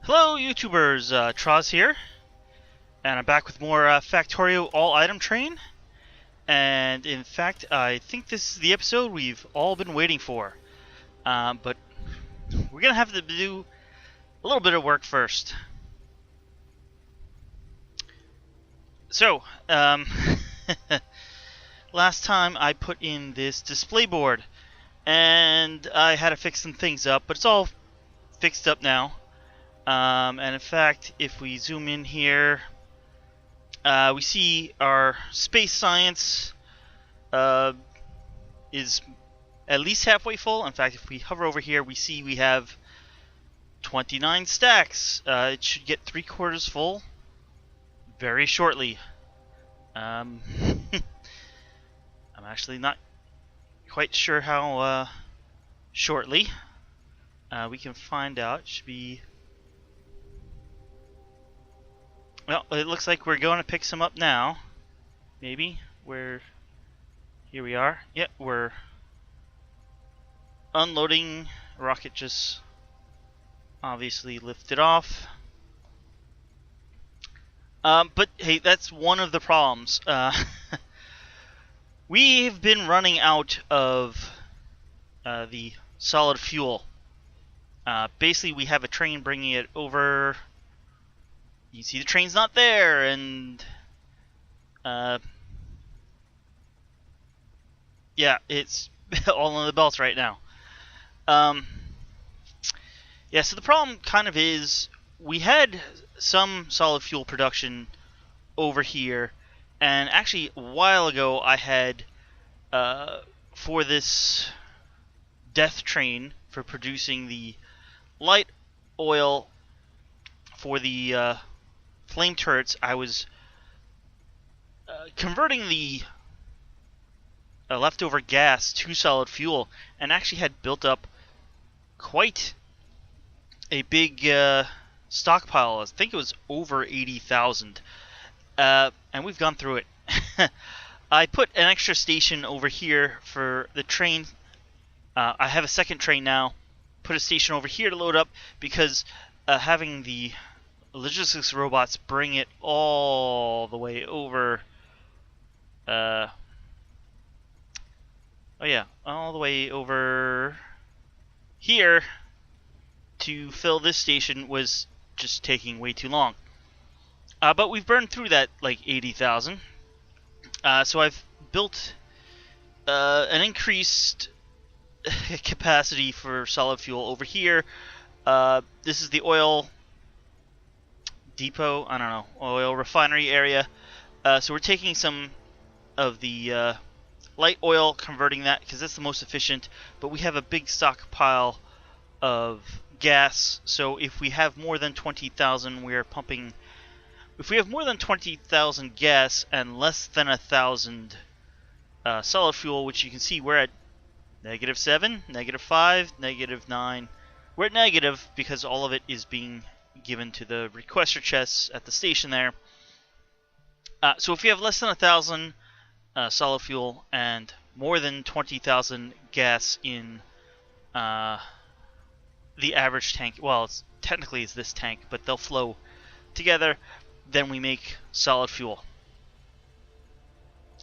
Hello YouTubers, Troz here, and I'm back with more Factorio all-item train, and in fact I think this is the episode we've all been waiting for, but we're gonna have to do a little bit of work first. So, last time I put in this display board, and I had to fix some things up, but it's all fixed up now. And in fact, if we zoom in here, we see our space science is at least halfway full. In fact, if we hover over here, we see we have 29 stacks. It should get 3/4 full very shortly. I'm actually not quite sure how shortly. We can find out. It should be... Well, it looks like we're going to pick some up now. Maybe. Here we are. Yeah, we're unloading. Rocket just obviously lifted off. But hey, that's one of the problems. We've been running out of the solid fuel. Basically, we have a train bringing it over. You see the train's not there, and yeah, it's all on the belts right now. Yeah, so the problem kind of is we had some solid fuel production over here, and actually a while ago I had for this death train for producing the light oil for the flame turrets, I was converting the leftover gas to solid fuel, and actually had built up quite a big stockpile. I think it was over 80,000, and we've gone through it. I put an extra station over here for the train. I have a second train now. Put a station over here to load up because having the logistics robots bring it all the way over. Oh yeah, all the way over here to fill this station was just taking way too long. But we've burned through that like 80,000. So I've built an increased capacity for solid fuel over here. This is the oil depot, I don't know, oil refinery area. So we're taking some of the light oil, converting that because that's the most efficient, but we have a big stockpile of gas, so if we have more than 20,000, we're pumping. If we have more than 20,000 gas and less than 1,000 solid fuel, which you can see we're at -7, -5, -9. We're at negative because all of it is being given to the requester chests at the station there. So if you have less than 1,000 solid fuel and more than 20,000 gas in the average tank, well, technically it's this tank, but they'll flow together, then we make solid fuel.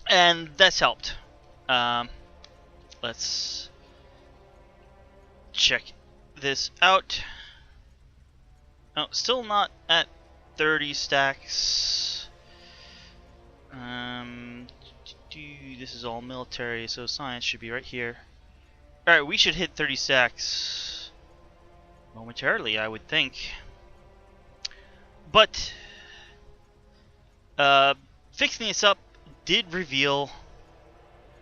And that's helped. Let's check this out. Oh, still not at 30 stacks. This is all military, so science should be right here. Alright, we should hit 30 stacks momentarily, I would think. But fixing this up did reveal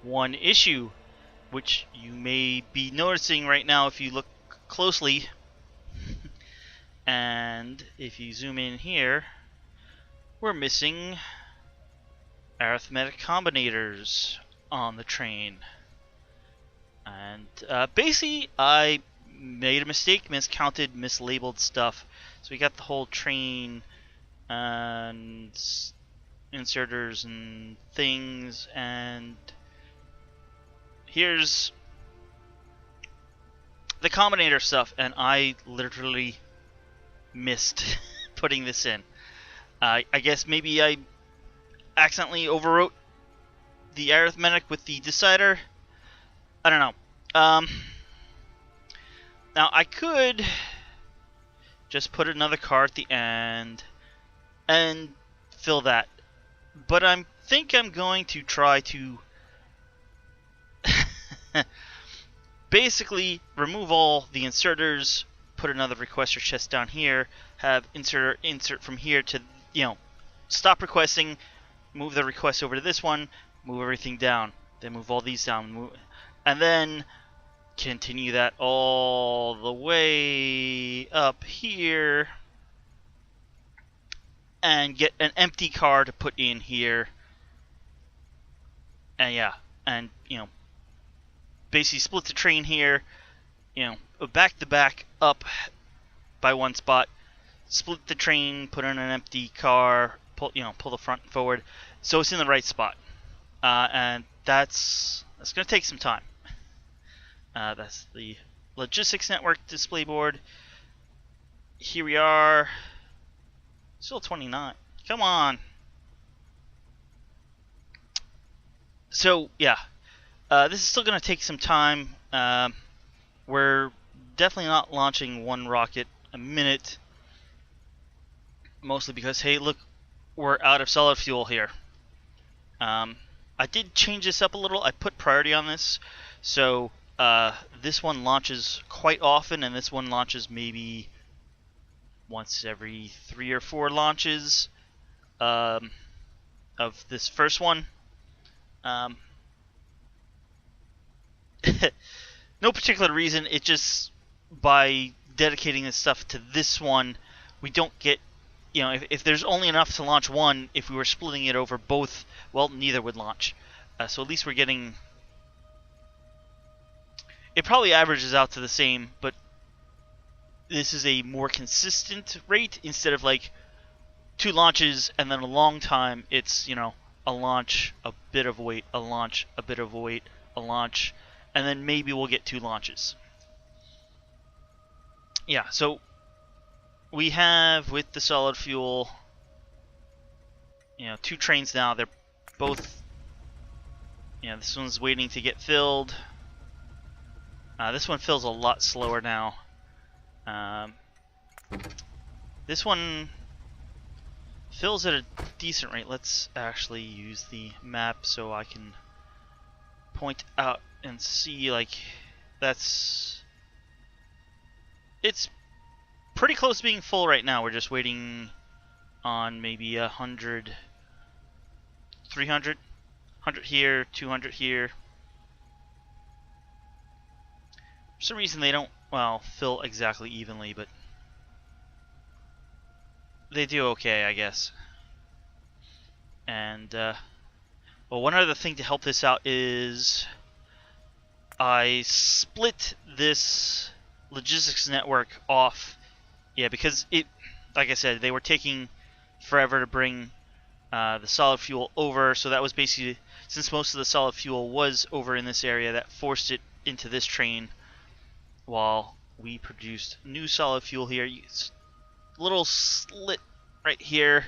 one issue, which you may be noticing right now if you look closely. And if you zoom in here, we're missing arithmetic combinators on the train. And basically I made a mistake, miscounted, mislabeled stuff. So we got the whole train and inserters and things, and here's the combinator stuff, and I literally missed putting this in. I guess maybe I accidentally overwrote the arithmetic with the decider. I don't know. Now I could just put another car at the end and fill that, but I think I'm going to try to basically remove all the inserters, put another requester chest down here, have insert from here to, stop requesting, move the request over to this one, move everything down, then move all these down, and then continue that all the way up here and get an empty car to put in here. And yeah, and basically split the train here, back to back up by one spot, split the train, put in an empty car, pull the front and forward, so it's in the right spot. And that's going to take some time. That's the logistics network display board. Here we are. Still 29. Come on. So yeah, this is still going to take some time. We're definitely not launching one rocket a minute. Mostly because, hey, look, we're out of solid fuel here. I did change this up a little. I put priority on this, so this one launches quite often, and this one launches maybe once every 3 or 4 launches of this first one. No particular reason. It just, by dedicating this stuff to this one, we don't get, if there's only enough to launch one, if we were splitting it over both, well, neither would launch. So at least we're getting, it probably averages out to the same, but this is a more consistent rate instead of like 2 launches and then a long time. It's, a launch, a bit of wait, a launch, a bit of wait, a launch, and then maybe we'll get 2 launches. Yeah, so we have, with the solid fuel, 2 trains now. They're both, this one's waiting to get filled. This one fills a lot slower now. This one fills at a decent rate. Let's actually use the map so I can point out and see, like, it's pretty close to being full right now. We're just waiting on maybe 100, 300, 100 here, 200 here. For some reason they don't, fill exactly evenly, but they do okay, I guess. And, one other thing to help this out is I split this logistics network off. Yeah, because like I said, they were taking forever to bring the solid fuel over, so that was basically, since most of the solid fuel was over in this area, that forced it into this train while we produced new solid fuel here. It's a little slit right here,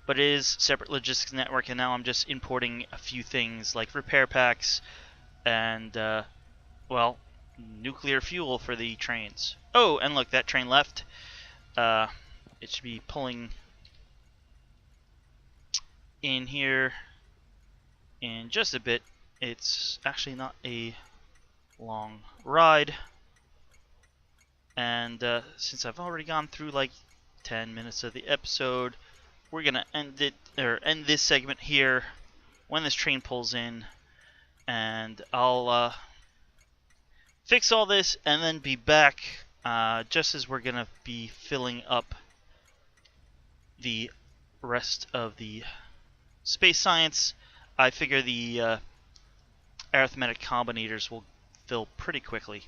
but it is separate logistics network, and now I'm just importing a few things like repair packs and, nuclear fuel for the trains. Oh, and look, that train left. It should be pulling in here in just a bit. It's actually not a long ride. And since I've already gone through like 10 minutes of the episode, we're gonna end this segment here when this train pulls in, and I'll fix all this and then be back just as we're gonna be filling up the rest of the space science. I figure the arithmetic combinators will fill pretty quickly.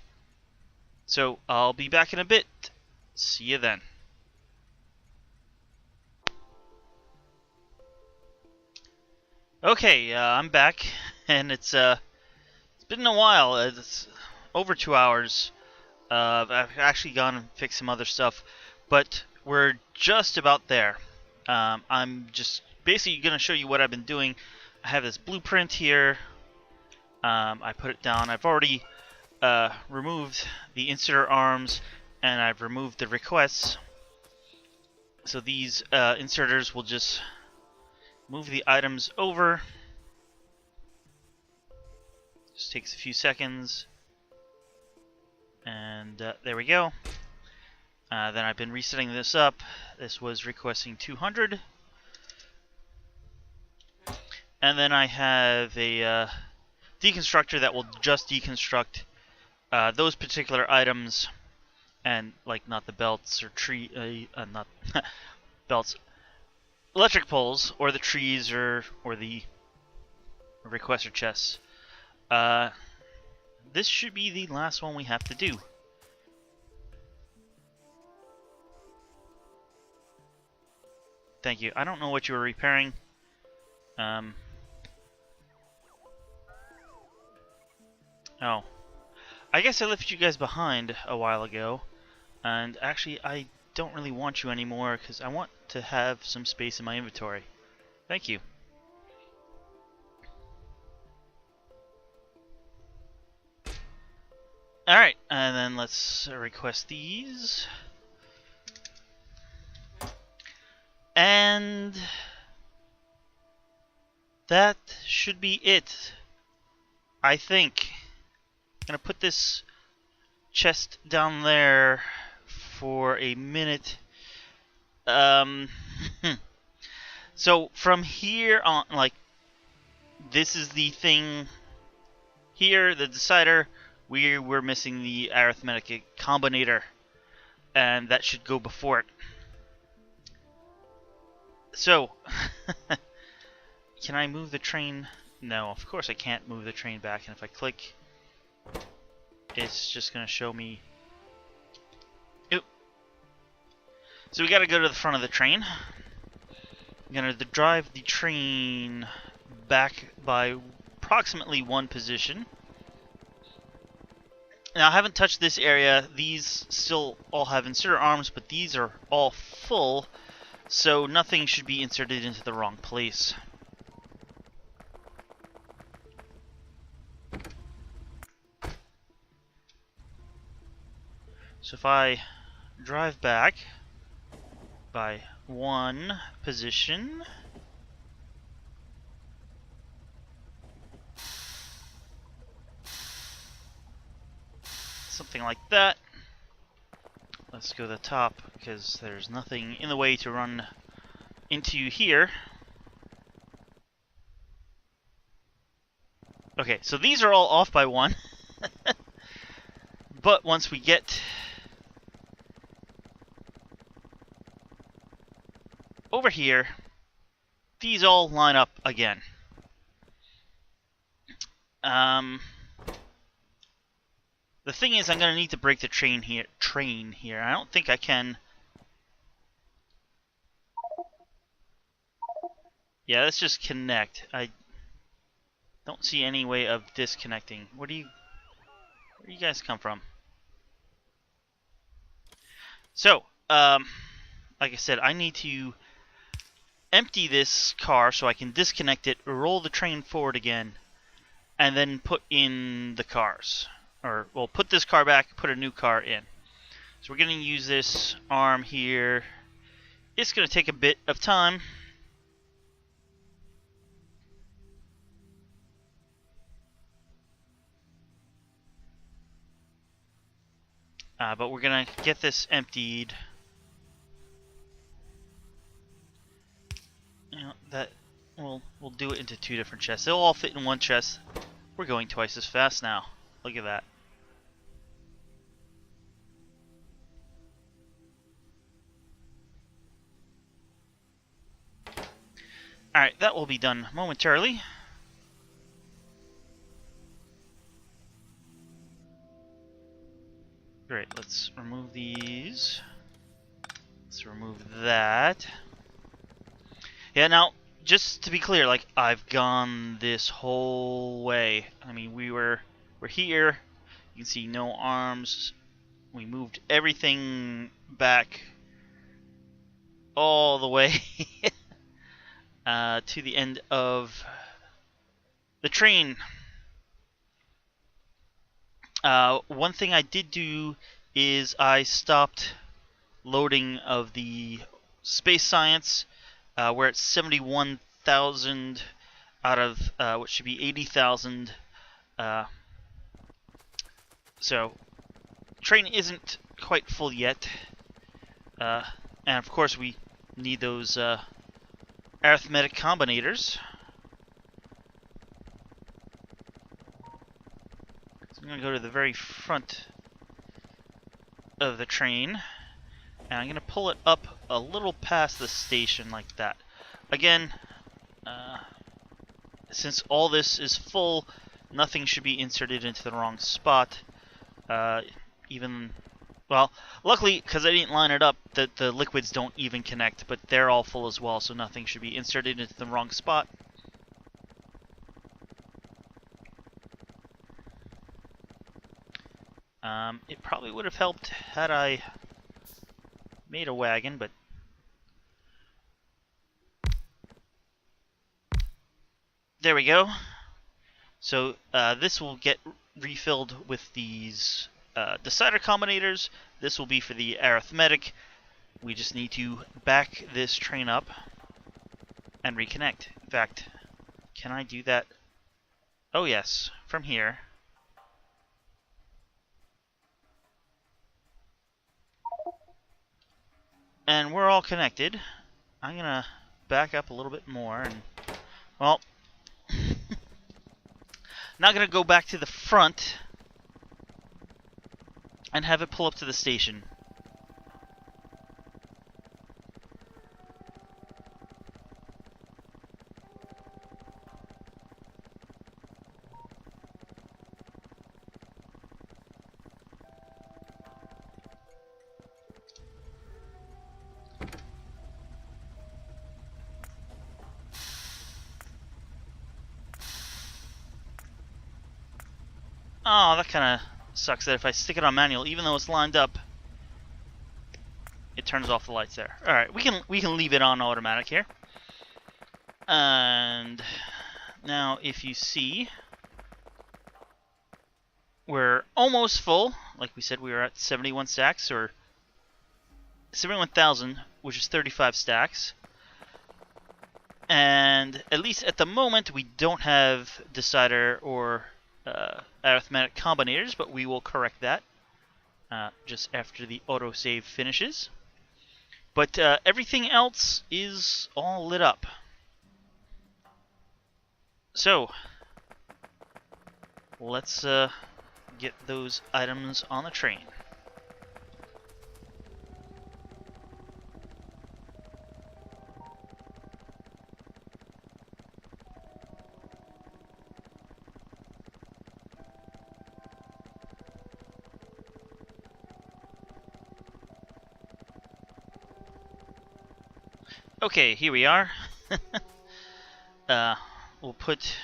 So I'll be back in a bit. See you then. Okay, I'm back, and it's been a while. It's over 2 hours. I've actually gone and fixed some other stuff, but we're just about there. I'm just basically going to show you what I've been doing. I have this blueprint here. I put it down. I've already removed the inserter arms, and I've removed the requests. So these inserters will just move the items over. Just takes a few seconds. And there we go. Then I've been resetting this up. This was requesting 200. And then I have a deconstructor that will just deconstruct those particular items, and like not the belts or not belts, electric poles or the trees or the requester chests. This should be the last one we have to do. Thank you. I don't know what you were repairing. Oh. I guess I left you guys behind a while ago. And actually, I don't really want you anymore because I want to have some space in my inventory. Thank you. Alright, and then let's request these. And that should be it, I think. I'm gonna put this chest down there for a minute. So from here on, like, this is the thing here, the decider. We're missing the arithmetic combinator, and that should go before it. So, can I move the train? No, of course I can't move the train back, and if I click, it's just going to show me. Oop. So we got to go to the front of the train. I'm going to drive the train back by approximately one position. Now I haven't touched this area. These still all have inserter arms, but these are all full, so nothing should be inserted into the wrong place. So if I drive back by one position, something like that. Let's go to the top because there's nothing in the way to run into here. Okay, so these are all off by one. But once we get over here, these all line up again. The thing is, I'm going to need to break the train here. I don't think I can. Yeah, let's just connect. I don't see any way of disconnecting. Where do you guys come from? So, like I said, I need to empty this car so I can disconnect it, roll the train forward again, and then put in the cars. Or, well, put this car back, put a new car in. So we're going to use this arm here. It's going to take a bit of time. But we're going to get this emptied. You know, that we'll do it into two different chests. They'll all fit in one chest. We're going twice as fast now. Look at that. Alright, that will be done momentarily. Great, let's remove these. Let's remove that. Yeah, now, just to be clear, like, I've gone this whole way. I mean, we're here. You can see no arms. We moved everything back all the way to the end of the train. One thing I did do is I stopped loading of the space science. We're at 71,000 out of what should be 80,000. So train isn't quite full yet. And of course we need those arithmetic combinators. So I'm going to go to the very front of the train, and I'm going to pull it up a little past the station like that. Again, since all this is full, nothing should be inserted into the wrong spot. Well, luckily, because I didn't line it up, the liquids don't even connect, but they're all full as well, so nothing should be inserted into the wrong spot. It probably would have helped had I made a wagon, but there we go. So this will get refilled with these decider combinators. This will be for the arithmetic. We just need to back this train up and reconnect. In fact, can I do that? Oh yes, from here. And we're all connected. I'm gonna back up a little bit more and, well, not gonna go back to the front and have it pull up to the station. Oh, that kind of sucks that if I stick it on manual, even though it's lined up, it turns off the lights there. All right, we can leave it on automatic here. And now if you see, we're almost full. Like we said, we were at 71 stacks, or 71,000, which is 35 stacks. And at least at the moment, we don't have decider or arithmetic combinators, but we will correct that just after the autosave finishes. But everything else is all lit up. So let's get those items on the train. Okay, here we are. We'll put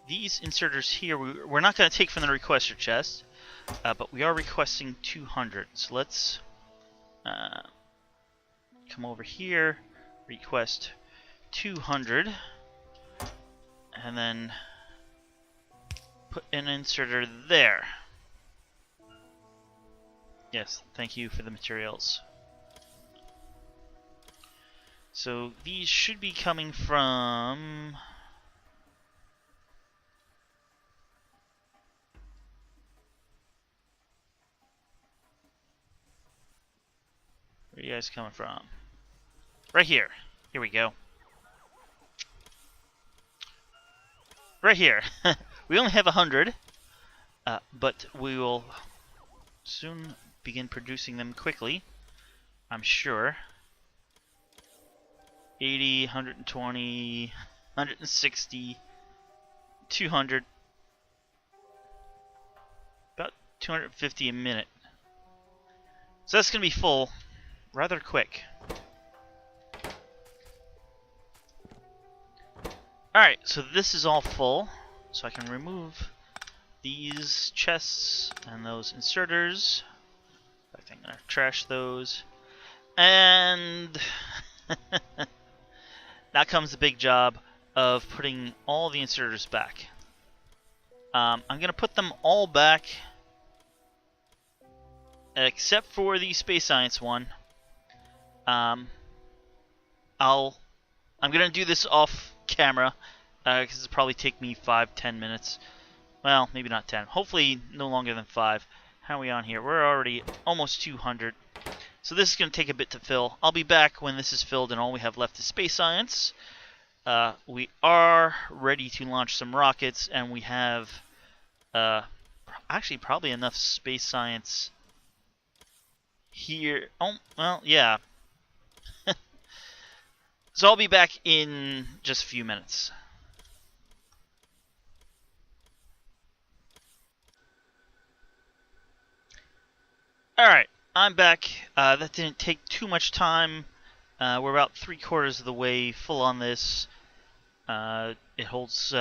these inserters here. We're not going to take from the requester chest, but we are requesting 200. So let's come over here, request 200, and then put an inserter there. Yes, thank you for the materials. So these should be coming from... Where are you guys coming from? Right here. Here we go. Right here. We only have 100, but we will soon begin producing them quickly, I'm sure. 80, 120, 160, 200, about 250 a minute. So that's going to be full rather quick. Alright, so this is all full, so I can remove these chests and those inserters. In fact, I'm going to trash those. And now comes the big job of putting all the inserters back. I'm going to put them all back except for the space science one. I'm going to do this off camera because it'll probably take me 5-10 minutes. Well, maybe not 10. Hopefully no longer than 5. How are we on here? We're already almost 200. So this is going to take a bit to fill. I'll be back when this is filled and all we have left is space science. We are ready to launch some rockets, and we have actually probably enough space science here. Oh, well, yeah. So I'll be back in just a few minutes. Alright, I'm back. That didn't take too much time. We're about 3/4 of the way full on this. It holds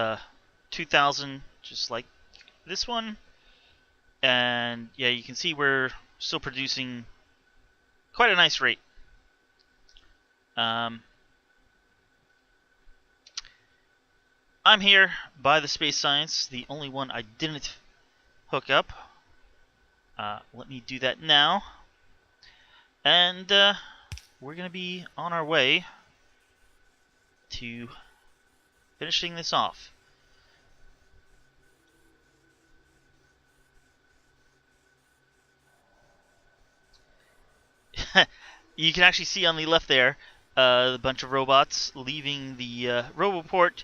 2,000, just like this one. And yeah, you can see we're still producing quite a nice rate. I'm here by the space science, the only one I didn't hook up. Let me do that now. And we're going to be on our way to finishing this off. You can actually see on the left there a bunch of robots leaving the roboport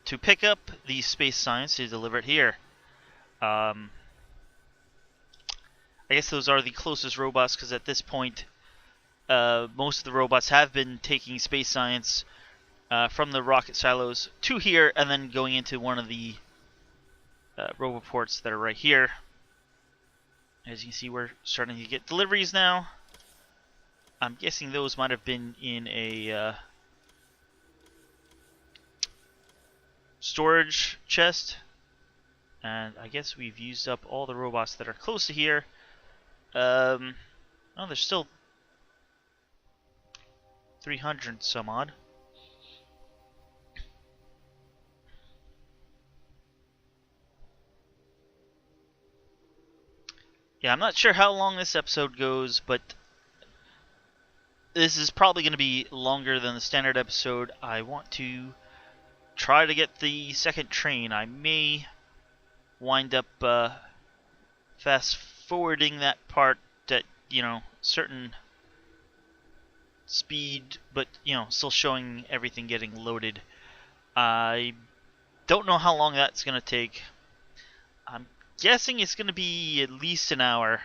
to pick up the space science to deliver it here. I guess those are the closest robots because at this point most of the robots have been taking space science from the rocket silos to here and then going into one of the roboports that are right here. As you can see, we're starting to get deliveries now. I'm guessing those might have been in a storage chest. And I guess we've used up all the robots that are close to here. Oh, there's still 300 some odd. Yeah, I'm not sure how long this episode goes, but this is probably going to be longer than the standard episode. I want to try to get the second train. I may wind up fast forwarding that part at, you know, certain speed, but, you know, still showing everything getting loaded. I don't know how long that's going to take. I'm guessing it's going to be at least an hour,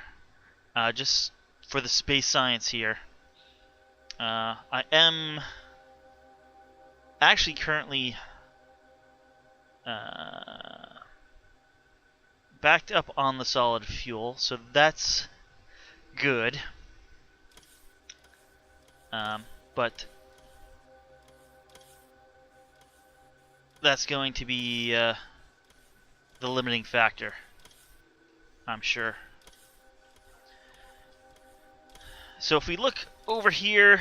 just for the space science here. I am actually currently backed up on the solid fuel, so that's good. But that's going to be the limiting factor, I'm sure. So if we look over here,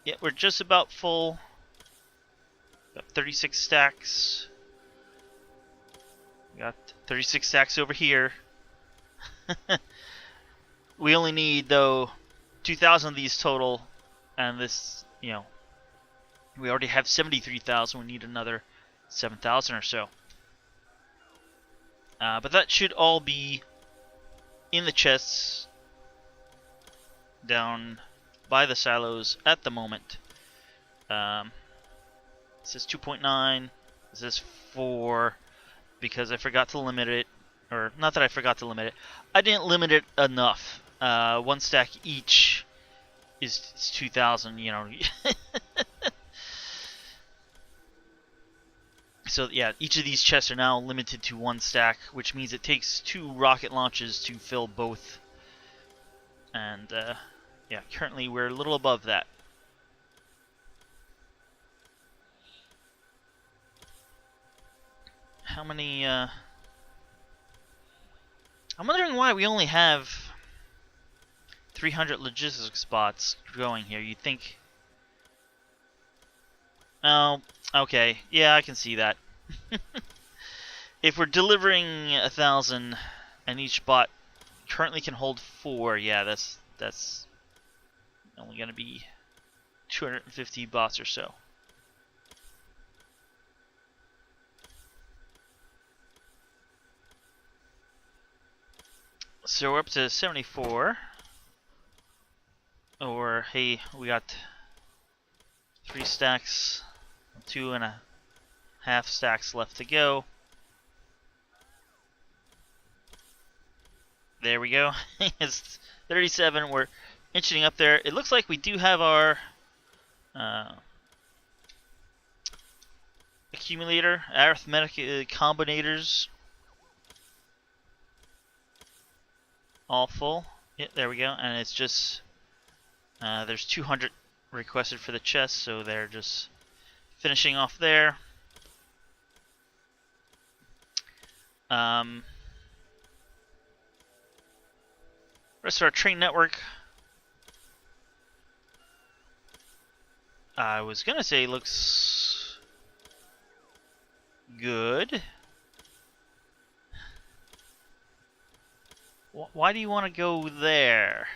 yeah, we're just about full. Got 36 stacks. We got 36 stacks over here. We only need, though, 2,000 of these total, and this, you know, we already have 73,000. We need another 7,000 or so. But that should all be in the chests down by the silos at the moment. This is 2.9. This is 4 because I forgot to limit it. Or, not that I forgot to limit it. I didn't limit it enough. 1 stack each is 2,000, you know. So, yeah, each of these chests are now limited to 1 stack, which means it takes 2 rocket launches to fill both. And, yeah, currently we're a little above that. How many, I'm wondering why we only have 300 logistics spots going here. You'd think... Oh, okay. Yeah, I can see that. If we're delivering 1,000 and each bot currently can hold 4, yeah, that's only going to be 250 bots or so. So we're up to 74. Or, hey, we got 3 stacks, 2.5 stacks left to go. There we go. It's 37. We're inching up there. It looks like we do have our accumulator, arithmetic combinators all full. Yeah, there we go. And it's just there's 200 requested for the chest, so they're just finishing off there. Rest of our train network, I was gonna say looks good. Why do you want to go there?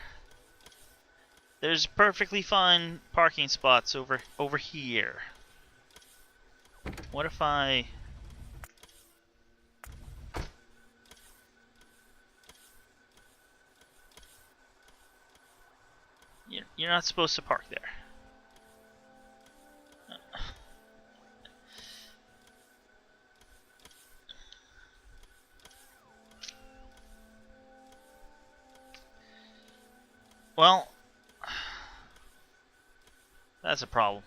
There's perfectly fine parking spots over here. What if I... You're not supposed to park there. Well, that's a problem.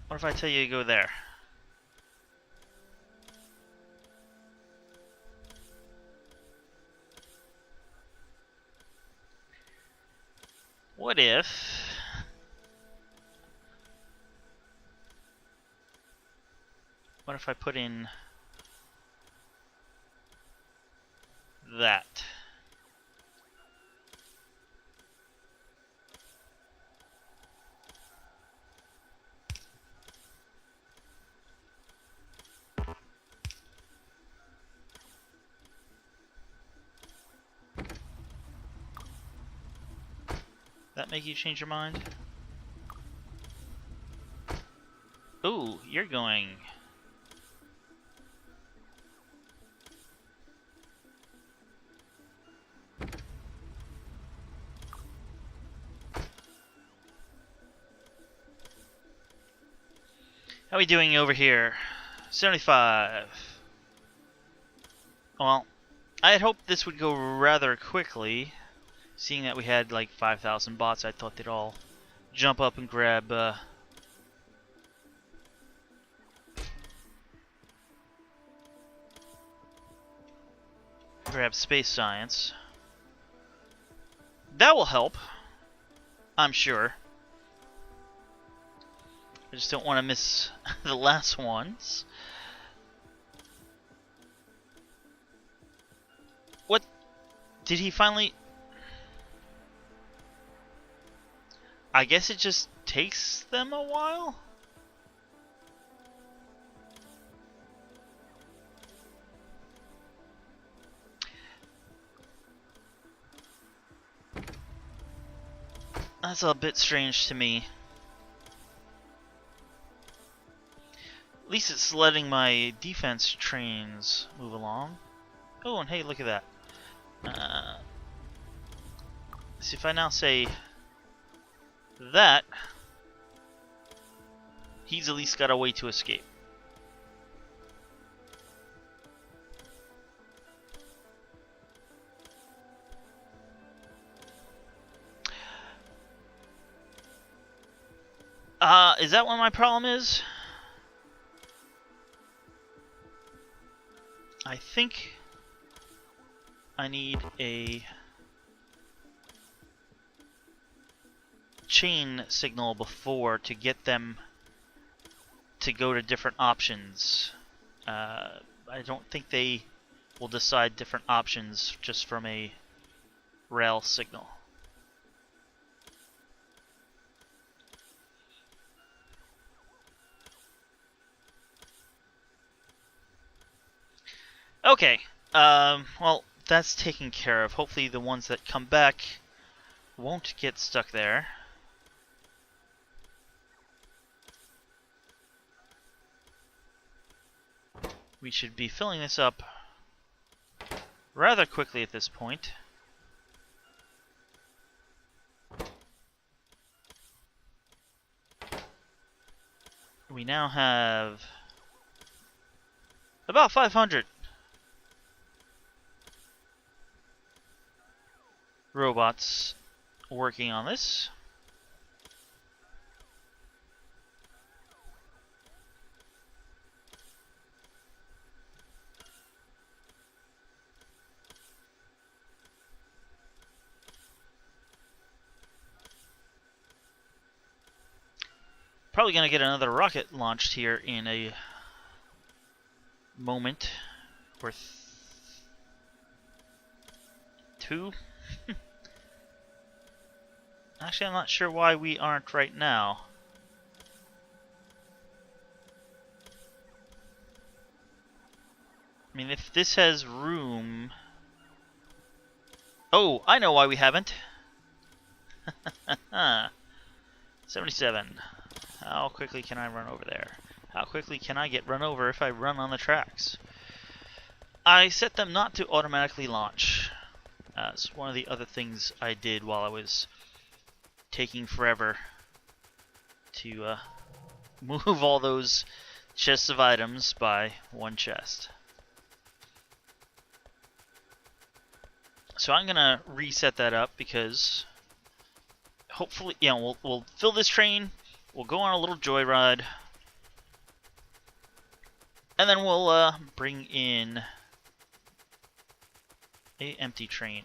What if I tell you to go there? What if... What if I put in that? That make you change your mind? Ooh, you're going... How are we doing over here? 75. Well, I had hoped this would go rather quickly. Seeing that we had like 5,000 bots, I thought they'd all jump up and grab space science. That will help, I'm sure. I just don't want to miss the last ones. What? Did he finally... I guess it just takes them a while? That's a bit strange to me. At least it's letting my defense trains move along. Oh, and hey, look at that. See if I now say that, he's at least got a way to escape. Is that what my problem is? I think I need a chain signal before to get them to go to different options. I don't think they will decide different options just from a rail signal. Okay, well, that's taken care of. Hopefully the ones that come back won't get stuck there. We should be filling this up rather quickly at this point. We now have about 500 robots working on this. Probably going to get another rocket launched here in a moment. Or two? Actually, I'm not sure why we aren't right now. I mean, if this has room... Oh, I know why we haven't. 77. How quickly can I run over there? How quickly can I get run over if I run on the tracks? I set them not to automatically launch. It's one of the other things I did while I was taking forever to move all those chests of items by one chest. So I'm gonna reset that up because hopefully, you know, we'll fill this train, we'll go on a little joyride, and then we'll bring in a empty train.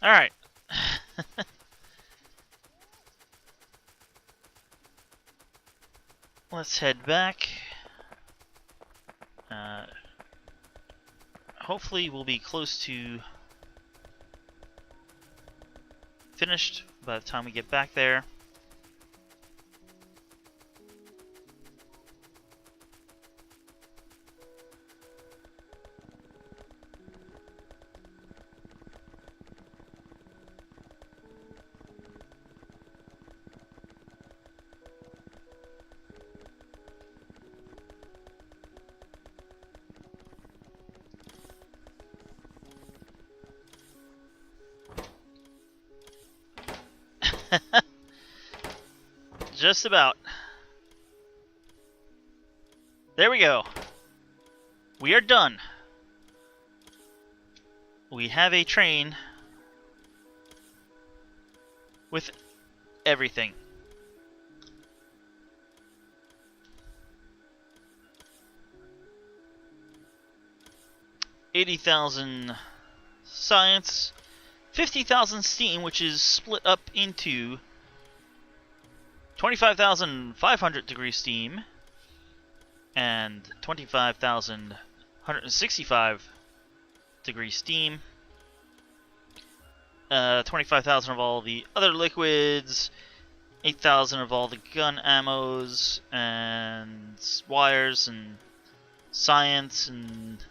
Alright. Let's head back. Hopefully we'll be close to finished by the time we get back there. Just about. There we go. We are done. We have a train with everything. $80,000 science, 50,000 steam, which is split up into 25,500 degree steam and 25,165 degree steam. 25,000 of all the other liquids, 8,000 of all the gun ammos and wires and science and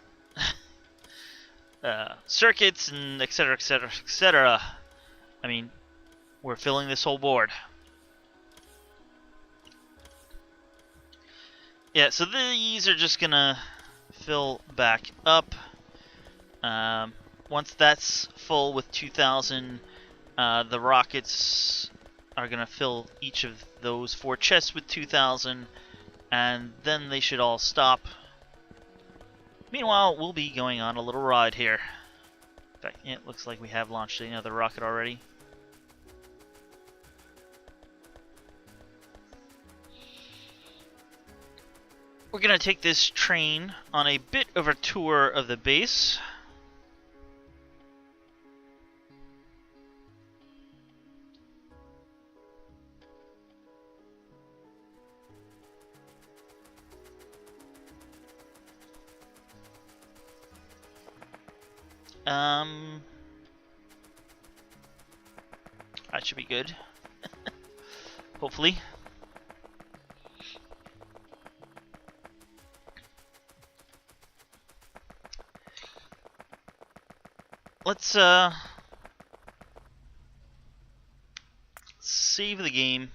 circuits and etc. etc. etc. I mean, We're filling this whole board. Yeah, so these are just gonna fill back up. Once that's full with 2,000, the rockets are gonna fill each of those 4 chests with 2,000, and then they should all stop. Meanwhile, we'll be going on a little ride here. In fact, it looks like we have launched another rocket already. We're going to take this train on a bit of a tour of the base. That should be good. Hopefully. Let's save the game.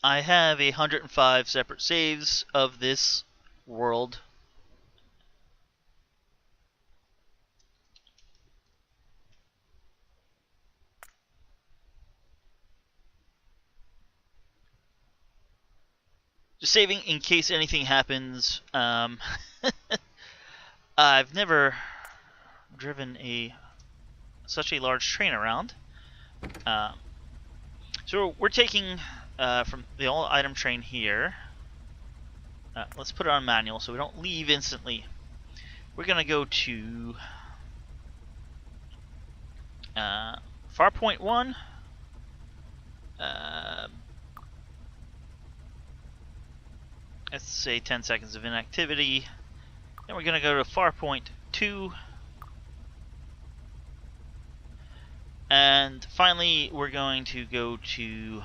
I have 105 separate saves of this world. Just saving in case anything happens. I've never driven such a large train around. So we're taking from the all item train here. Let's put it on manual so we don't leave instantly. We're gonna go to far point 1. Let's say 10 seconds of inactivity. Then we're gonna go to far point 2. And finally, we're going to go to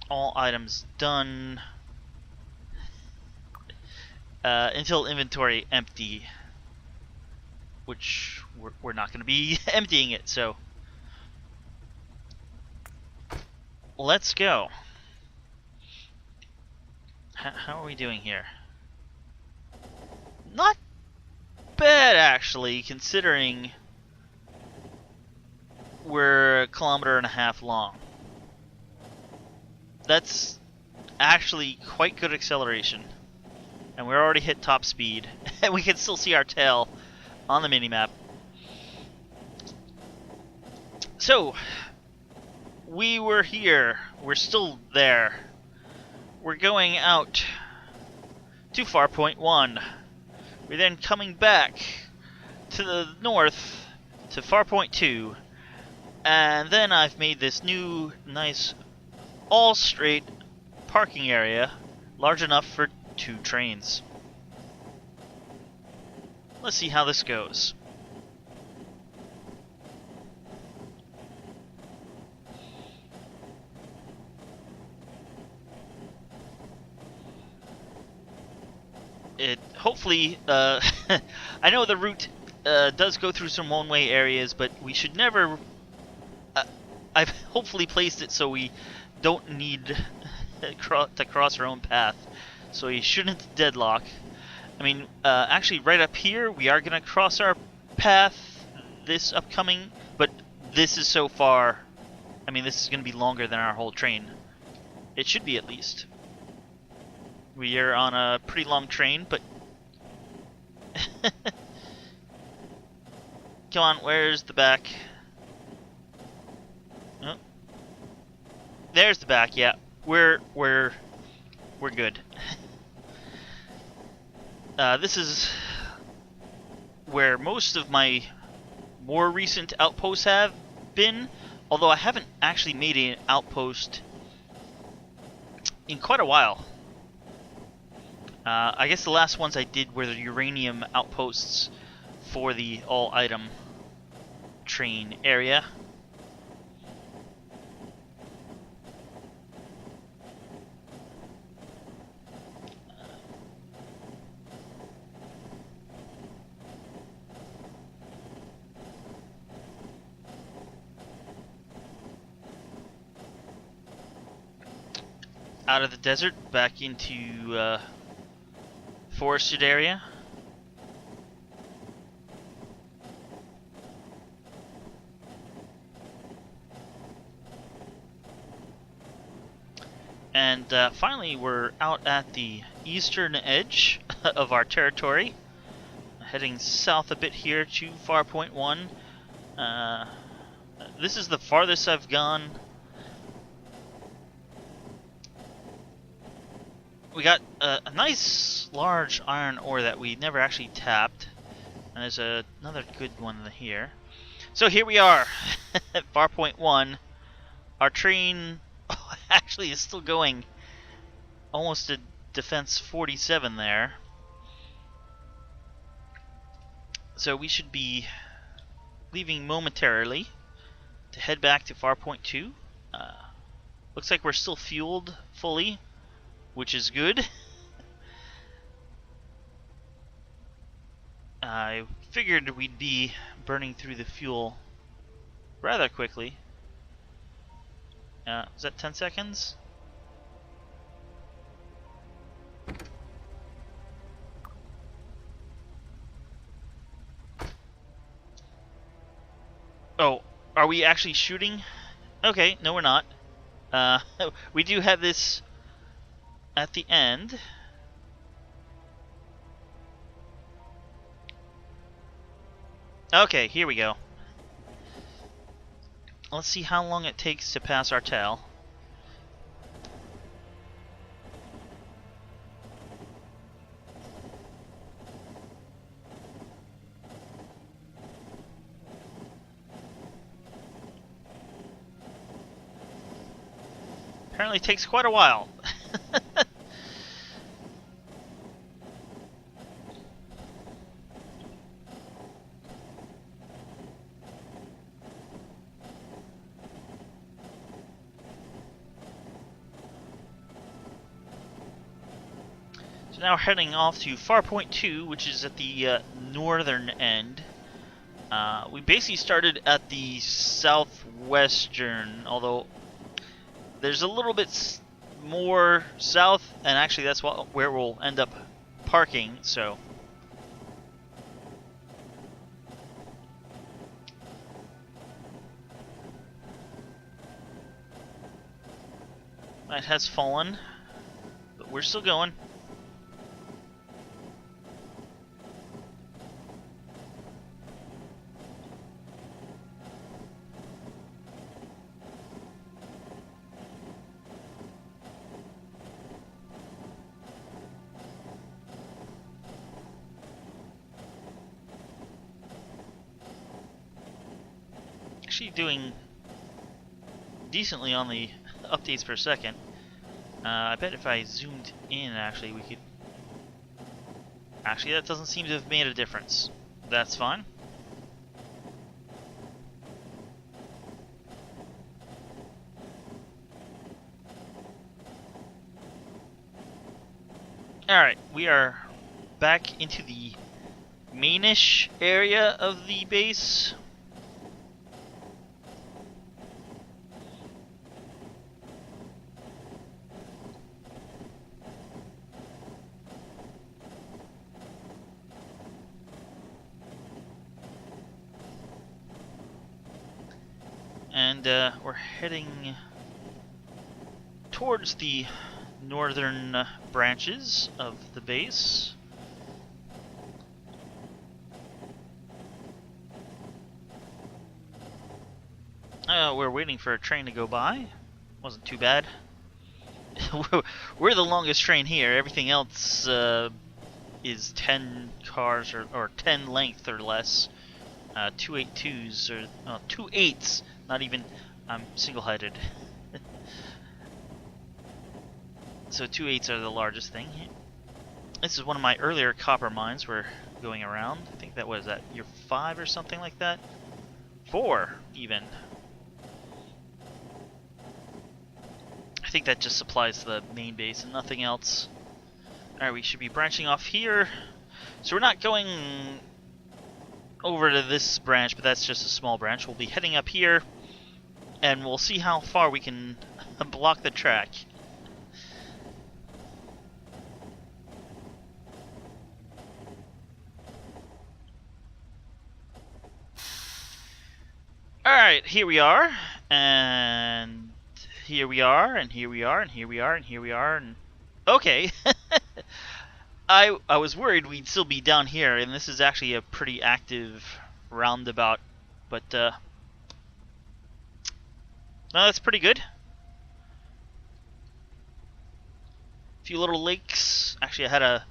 all items done until inventory empty, which we're not going to be emptying it, so let's go. How are we doing here? Not bad, actually, considering we're 1.5 kilometers long. That's actually quite good acceleration. And we're already hit top speed. And we can still see our tail on the minimap. So, we were here. We're still there. We're going out to far point 1. We're then coming back to the north to far point 2. And then I've made this new, nice, all straight parking area, large enough for 2 trains. Let's see how this goes. It hopefully, I know the route does go through some one-way areas, but we should never. I've hopefully placed it so we don't need to cross our own path, so we shouldn't deadlock. I mean, actually, right up here, we are gonna cross our path this upcoming, but this is so far. I mean, this is gonna be longer than our whole train. It should be, at least. We are on a pretty long train, but come on, where's the back? Oh. There's the back. Yeah, we're good. This is where most of my more recent outposts have been, although I haven't actually made an outpost in quite a while. I guess the last ones I did were the uranium outposts for the all-item train area. out of the desert back into forested area. And finally, we're out at the eastern edge of our territory, heading south a bit here to Farpoint 1. This is the farthest I've gone. We got a nice large iron ore that we never actually tapped, and there's another good one here. So here we are at Farpoint 1. Our train actually is still going almost to defense 47 there. So we should be leaving momentarily to head back to Farpoint 2. Looks like we're still fueled fully, which is good. I figured we'd be burning through the fuel rather quickly. Is that 10 seconds? Oh, are we actually shooting? Okay, no we're not. We do have this at the end. Okay, here we go. Let's see how long it takes to pass our tail. Apparently takes quite a while. So now we're heading off to Farpoint 2, which is at the northern end. We basically started at the southwestern, although there's a little bit more south, and actually that's where we'll end up parking, so. Night has fallen, but we're still going. Actually doing decently on the updates per second. I bet if I zoomed in, actually, we could... Actually, that doesn't seem to have made a difference. That's fine. Alright, we are back into the mainish area of the base. And we're heading towards the northern branches of the base. We're waiting for a train to go by. Wasn't too bad. We're the longest train here. Everything else is 10 cars or 10 length or less. 282s or 2.8s. Not even. I'm single-heighted. So 2.8s are the largest thing. This is one of my earlier copper mines we're going around. I think that was at year 5 or something like that. 4 even. I think that just supplies the main base and nothing else. Alright, we should be branching off here. So we're not going over to this branch, but that's just a small branch. We'll be heading up here, and we'll see how far we can block the track. Alright, here we are, and here we are, and here we are, and here we are, and here we are, and... Okay. I was worried we'd still be down here, and this is actually a pretty active roundabout, but, no, that's pretty good. A few little lakes. Actually, I had a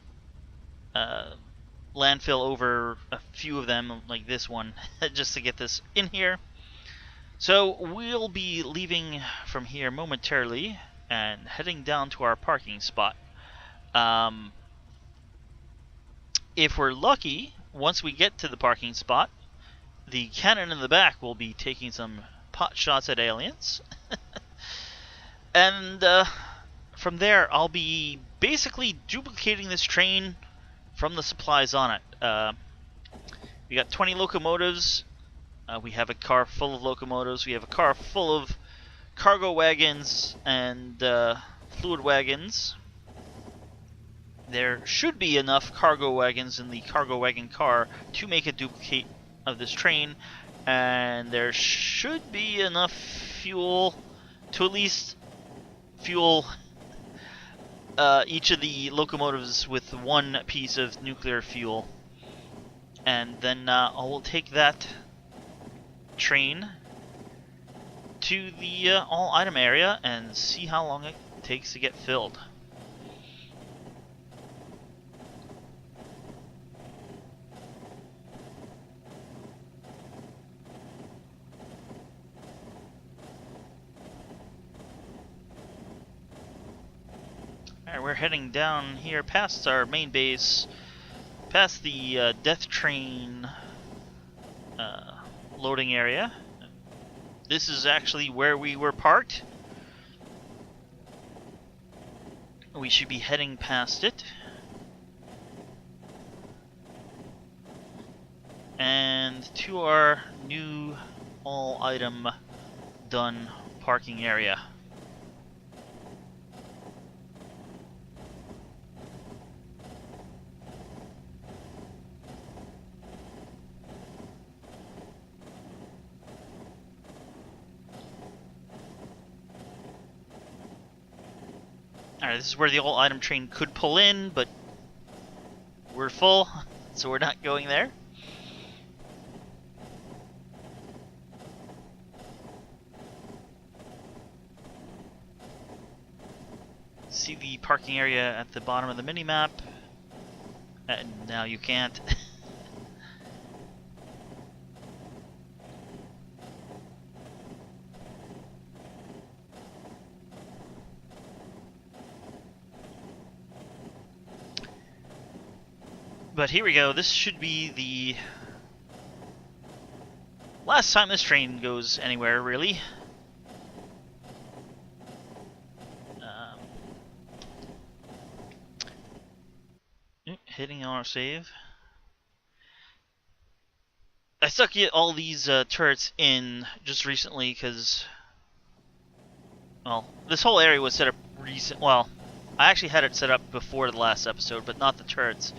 landfill over a few of them, like this one, just to get this in here. So we'll be leaving from here momentarily and heading down to our parking spot. If we're lucky, once we get to the parking spot, the cannon in the back will be taking some pot shots at aliens. And from there, I'll be basically duplicating this train from the supplies on it. We got 20 locomotives. We have a car full of locomotives. We have a car full of cargo wagons and fluid wagons. There should be enough cargo wagons in the cargo wagon car to make a duplicate of this train, and there should be enough fuel to at least fuel each of the locomotives with one piece of nuclear fuel. And then I will take that train to the all item area and see how long it takes to get filled. Alright, we're heading down here past our main base, past the death train loading area. This is actually where we were parked. We should be heading past it. And to our new all item done parking area. Alright, this is where the all item train could pull in, but we're full, so we're not going there. See the parking area at the bottom of the mini-map. Now you can't. But here we go. This should be the last time this train goes anywhere, really. Hitting our save. I stuck all these turrets in just recently because, well, this whole area was set up well, I actually had it set up before the last episode, but not the turrets.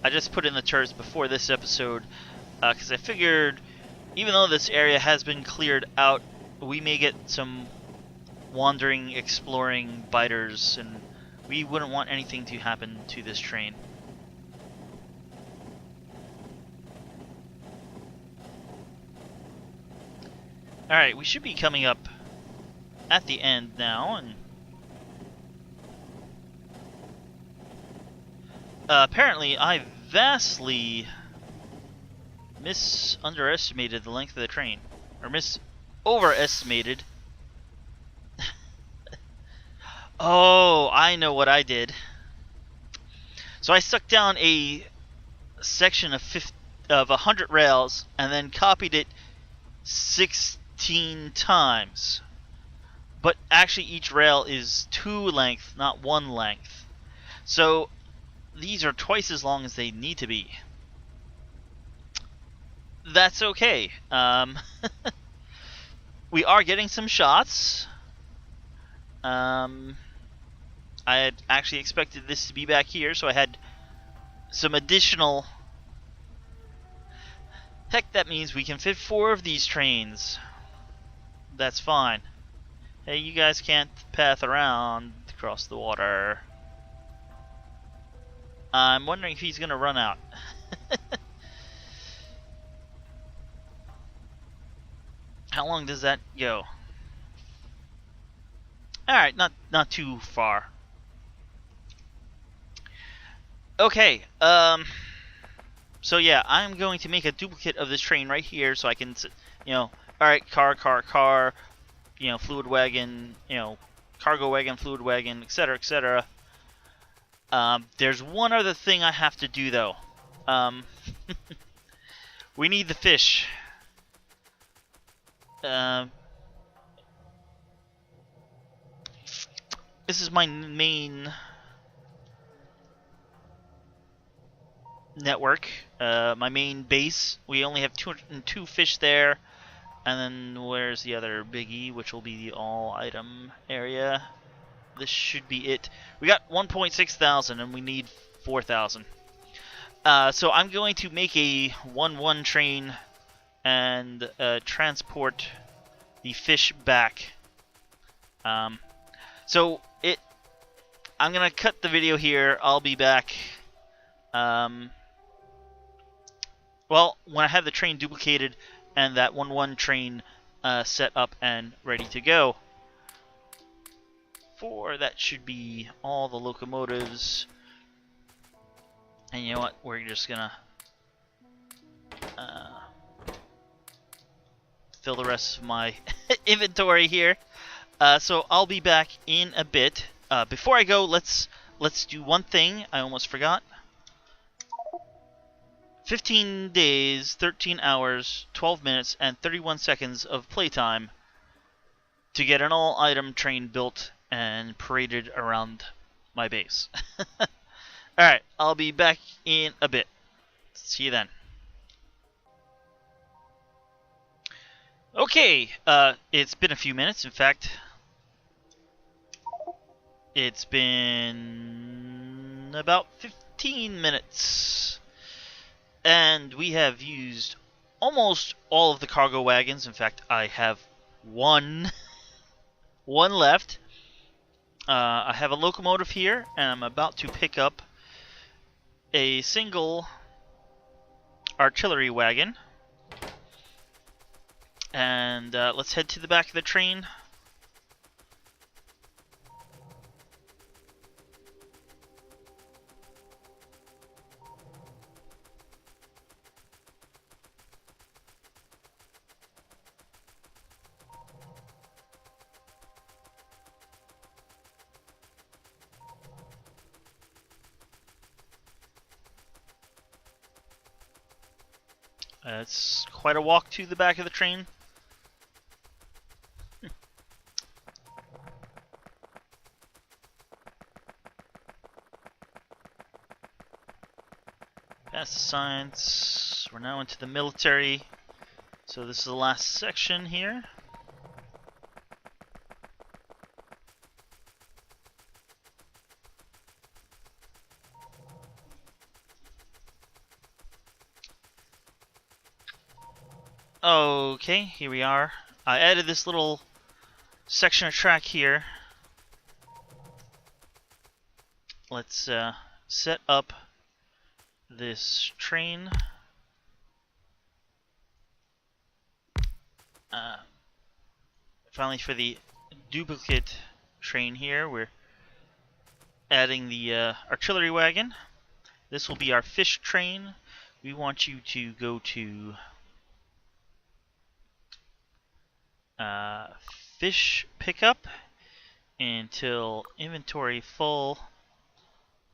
I just put in the turrets before this episode because I figured even though this area has been cleared out, we may get some wandering, exploring biters, and we wouldn't want anything to happen to this train. Alright, we should be coming up at the end now, and apparently I vastly underestimated the length of the train, or overestimated. Oh, I know what I did. So I stuck down a section of 100 rails and then copied it 16 times. But actually each rail is 2 length, not 1 length. So these are twice as long as they need to be. That's okay. We are getting some shots. I had actually expected this to be back here, so I had some additional... Heck, that means we can fit 4 of these trains. That's fine. Hey, you guys can't path around across the water. I'm wondering if he's gonna run out. How long does that go? Alright, not too far. Okay, so yeah, I'm going to make a duplicate of this train right here so I can, alright, car, fluid wagon, cargo wagon, fluid wagon, etc., etc. There's one other thing I have to do, though. We need the fish. This is my main network, my main base. We only have 202 fish there. And then where's the other biggie, which will be the all item area? This should be it. We got 1.6 thousand and we need 4,000. So I'm going to make a 1-1 train and transport the fish back. So I'm gonna cut the video here. I'll be back. Well, when I have the train duplicated and that 1-1 train set up and ready to go. That should be all the locomotives. And you know what? We're just gonna fill the rest of my inventory here. So I'll be back in a bit. Before I go, let's do one thing I almost forgot. 15 days, 13 hours, 12 minutes, and 31 seconds of playtime to get an all-item train built and paraded around my base. Alright, I'll be back in a bit. See you then. Okay, it's been a few minutes. In fact, it's been about 15 minutes. And we have used almost all of the cargo wagons. In fact, I have one left. I have a locomotive here, and I'm about to pick up a single artillery wagon. And let's head to the back of the train. It's quite a walk to the back of the train. Past the science. We're now into the military. So this is the last section here. Okay, here we are. I added this little section of track here. Let's set up this train. Finally, for the duplicate train here, we're adding the artillery wagon. This will be our fish train. We want you to go to fish pickup until inventory full,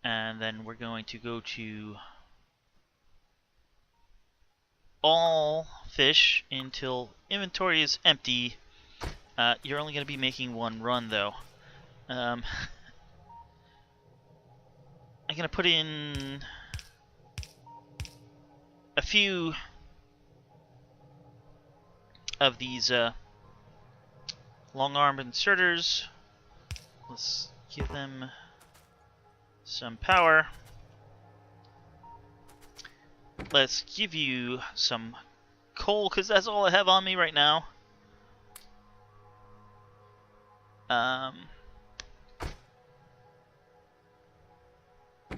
and then we're going to go to all fish until inventory is empty. You're only going to be making one run though. I'm going to put in a few of these long arm inserters. Let's give them some power. Let's give you some coal, because that's all I have on me right now.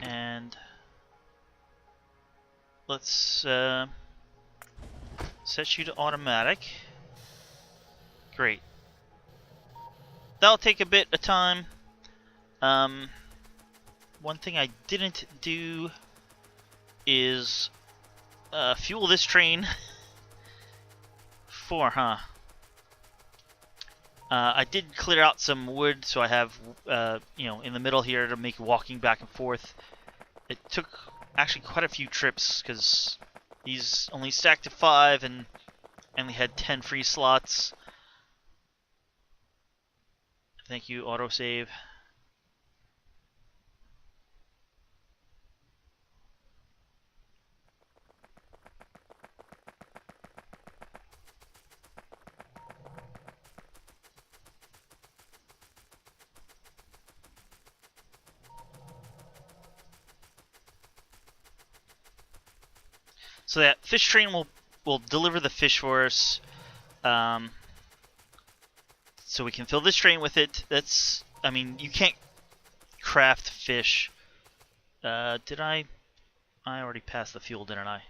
And let's set you to automatic. Great. That'll take a bit of time. One thing I didn't do is fuel this train. 4, huh? I did clear out some wood, so I have, you know, in the middle here to make walking back and forth. It took actually quite a few trips because these only stacked to 5 and only had 10 free slots. Thank you, autosave. So that fish train will deliver the fish for us. So we can fill this train with it. That's, I mean, you can't craft fish. Did I already passed the fuel, didn't I?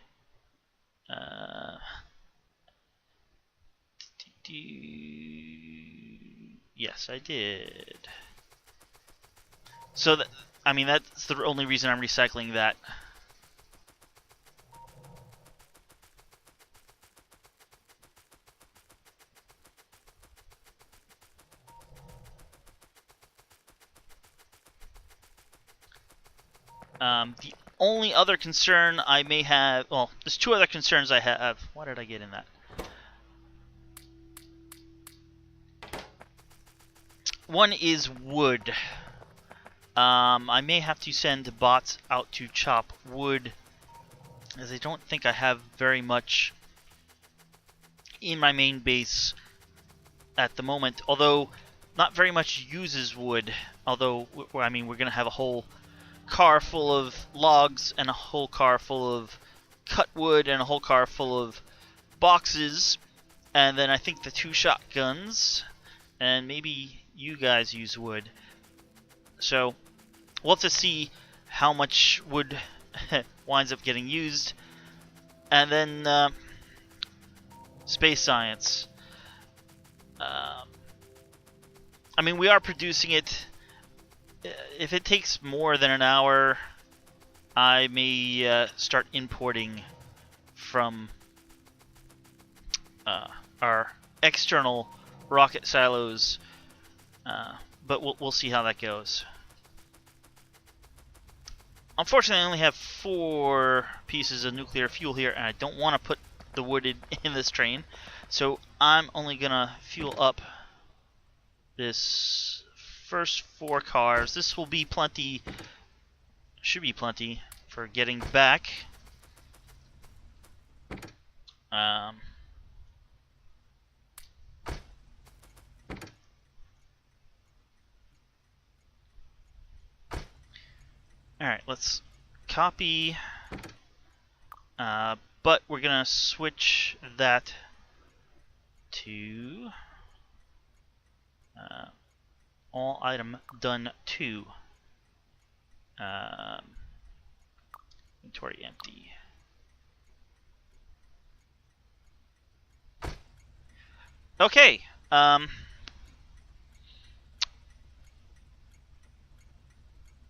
Yes, I did. So that, I mean, that's the only reason I'm recycling that. The only other concern I may have, well, there's 2 other concerns I have. Why did I get in that? One is wood. I may have to send bots out to chop wood, as I don't think I have very much in my main base at the moment. Although, not very much uses wood. Although, I mean, we're going to have a whole car full of logs and a whole car full of cut wood and a whole car full of boxes, and then I think the 2 shotguns, and maybe you guys use wood. So we'll have to see how much wood winds up getting used. And then space science. I mean, we are producing it. If it takes more than an hour, I may start importing from our external rocket silos, but we'll see how that goes. Unfortunately, I only have 4 pieces of nuclear fuel here, and I don't want to put the wood in this train, so I'm only gonna fuel up this first 4 cars. This will be plenty, should be plenty for getting back. Alright, let's copy, but we're gonna switch that to all item done to inventory empty. Okay,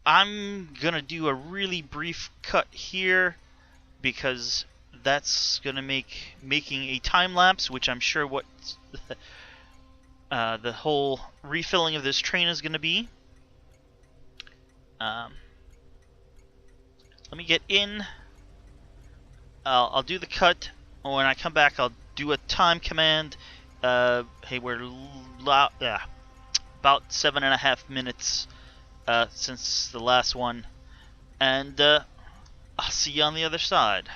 I'm gonna do a really brief cut here because that's gonna make making a time lapse, which I'm sure what the whole refilling of this train is gonna be. Let me get in. I'll do the cut. When I come back, I'll do a time command. Hey, we're about 7.5 minutes since the last one, and I'll see you on the other side.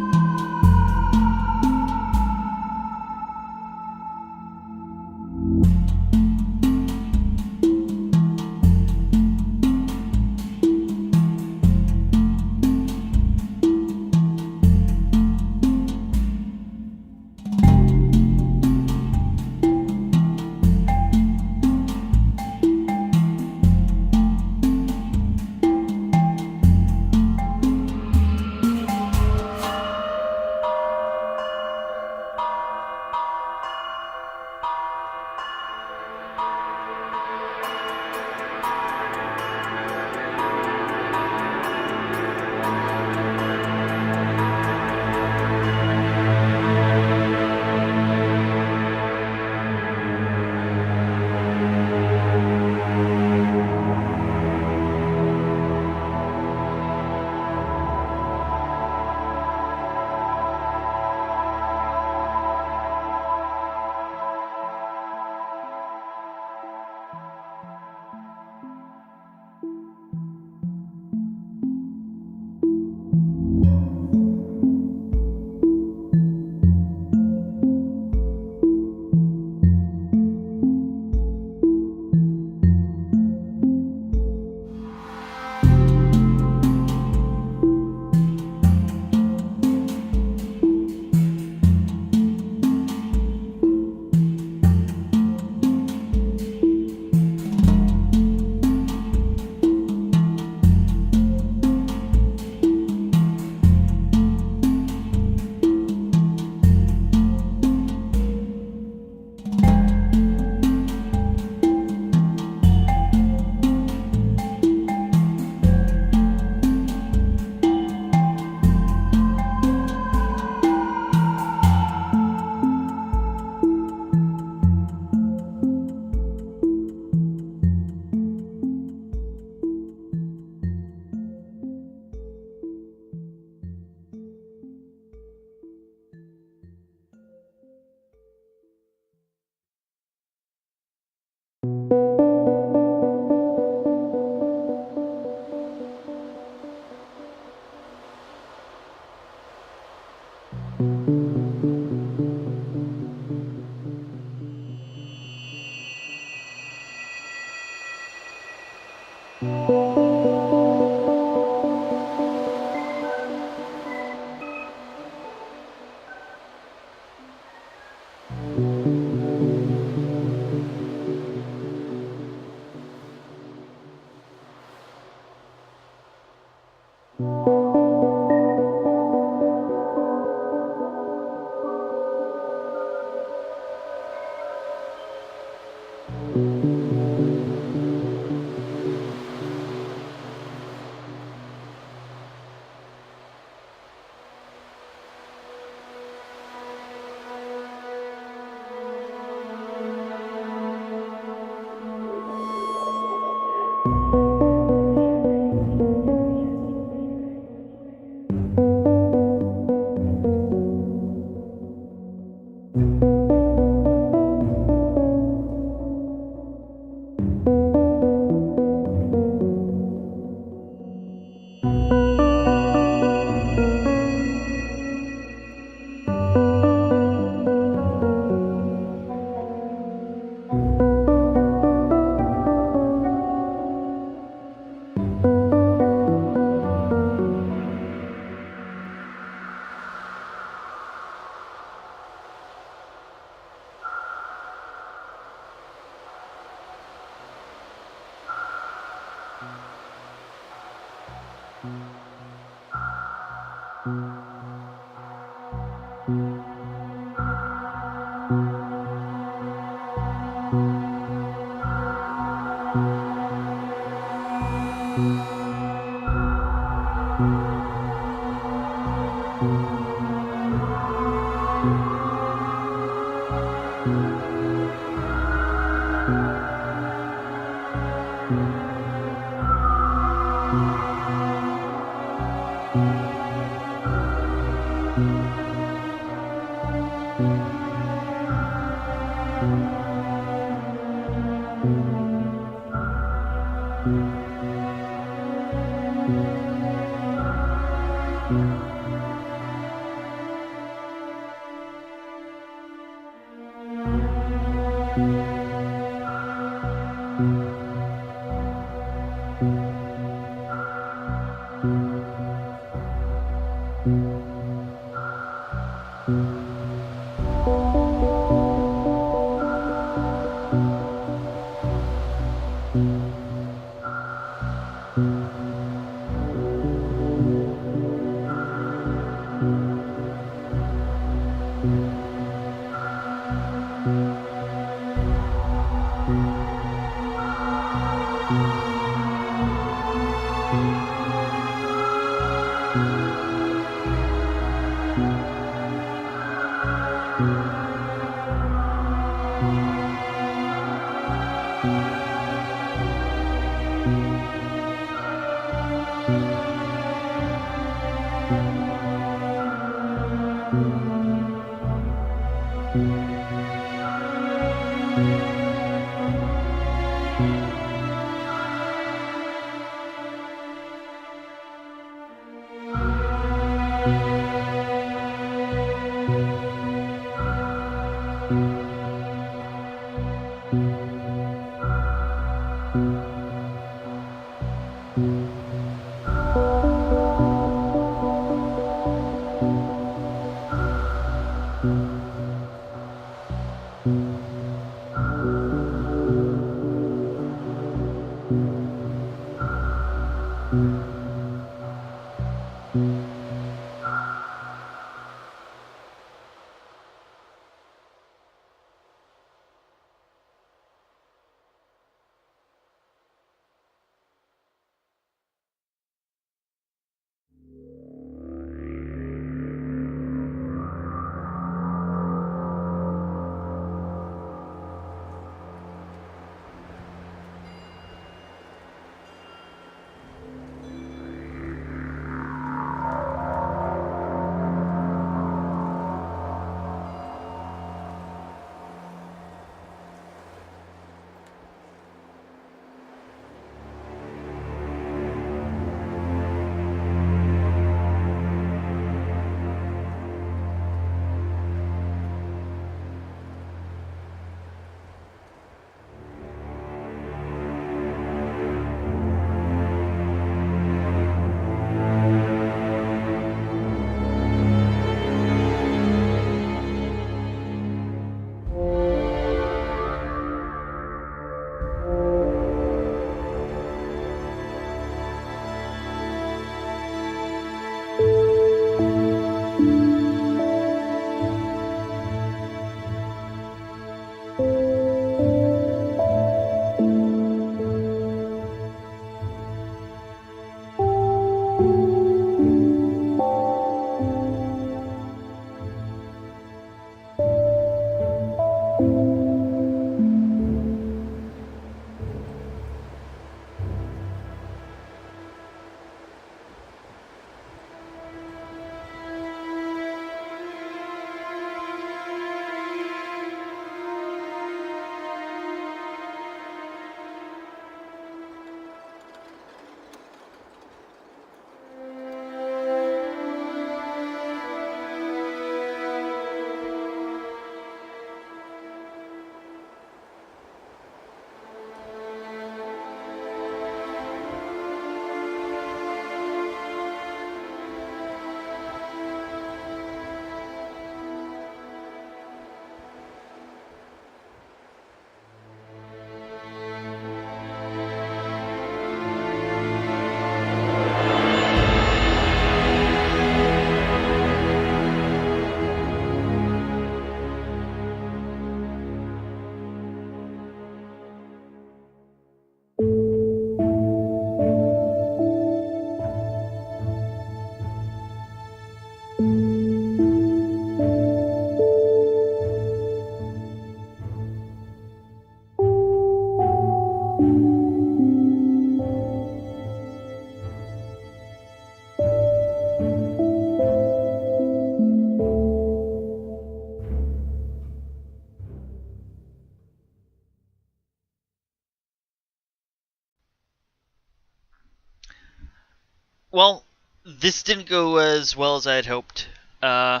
Well, this didn't go as well as I had hoped. Uh,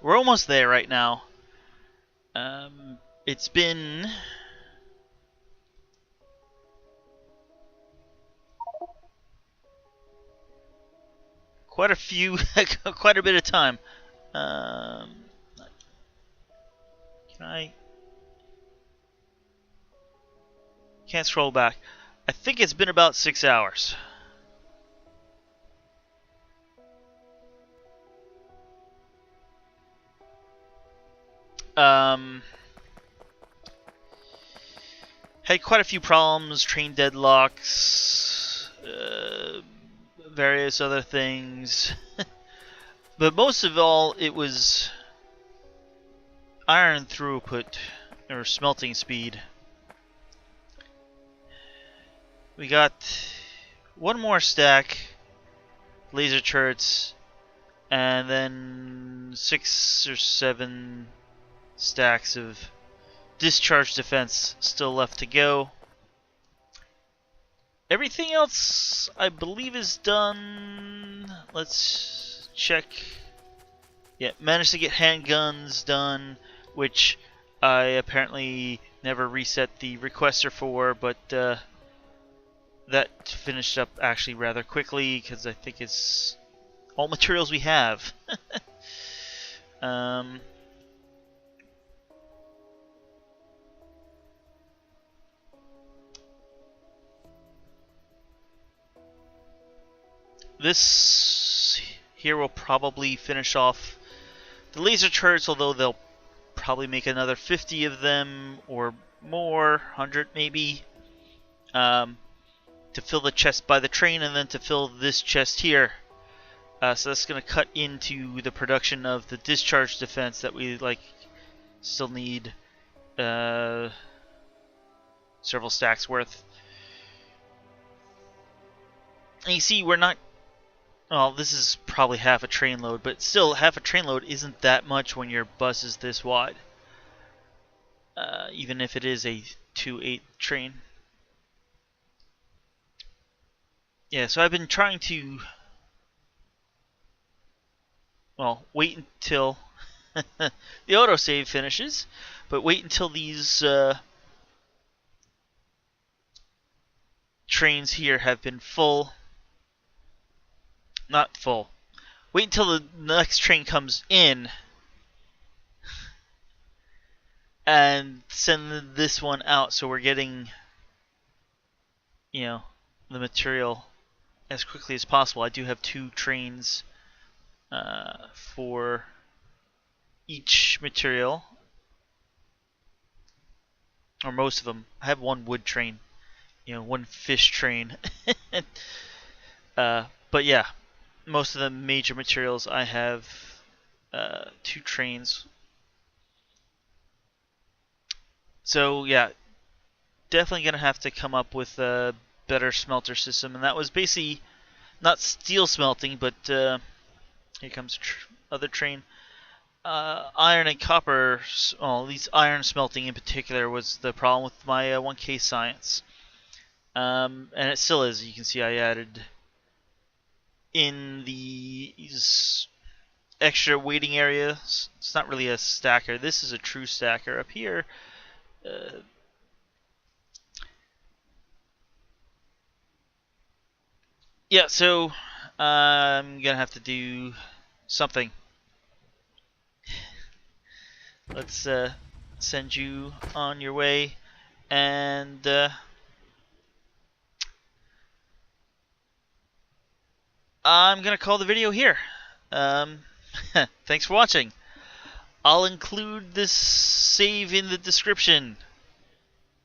we're almost there right now. It's been quite a few, quite a bit of time. Um, can I? Can't scroll back. I think it's been about 6 hours. Had quite a few problems, train deadlocks, various other things. But most of all, it was iron throughput, or smelting speed. We got one more stack, laser turrets, and then 6 or 7 stacks of discharge defense still left to go. Everything else, I believe, is done. Let's check. Yeah, managed to get handguns done, which I apparently never reset the requester for, but that finished up actually rather quickly because I think it's all materials we have. This here will probably finish off the laser turrets, although they'll probably make another 50 of them or more, 100 maybe, to fill the chest by the train and then to fill this chest here. So that's going to cut into the production of the discharge defense that we still need several stacks worth. And you see, we're not. Well, this is probably half a train load, but still, half a train load isn't that much when your bus is this wide. Even if it is a 2/8 train. Yeah, so I've been trying to, well, wait until the autosave finishes, but wait until these trains here have been full. Not full. Wait until the next train comes in and send this one out so we're getting, the material as quickly as possible. I do have 2 trains for each material, or most of them. I have 1 wood train, 1 fish train. But yeah, most of the major materials I have 2 trains. So yeah, definitely gonna have to come up with a better smelter system, and that was basically not steel smelting, but here comes other train. Iron and copper, well, at least iron smelting in particular, was the problem with my 1K science. And it still is. You can see I added in these extra waiting areas. It's not really a stacker. This is a true stacker. Up here, yeah, so I'm gonna have to do something. Let's send you on your way, and I'm gonna call the video here. Thanks for watching. I'll include this save in the description.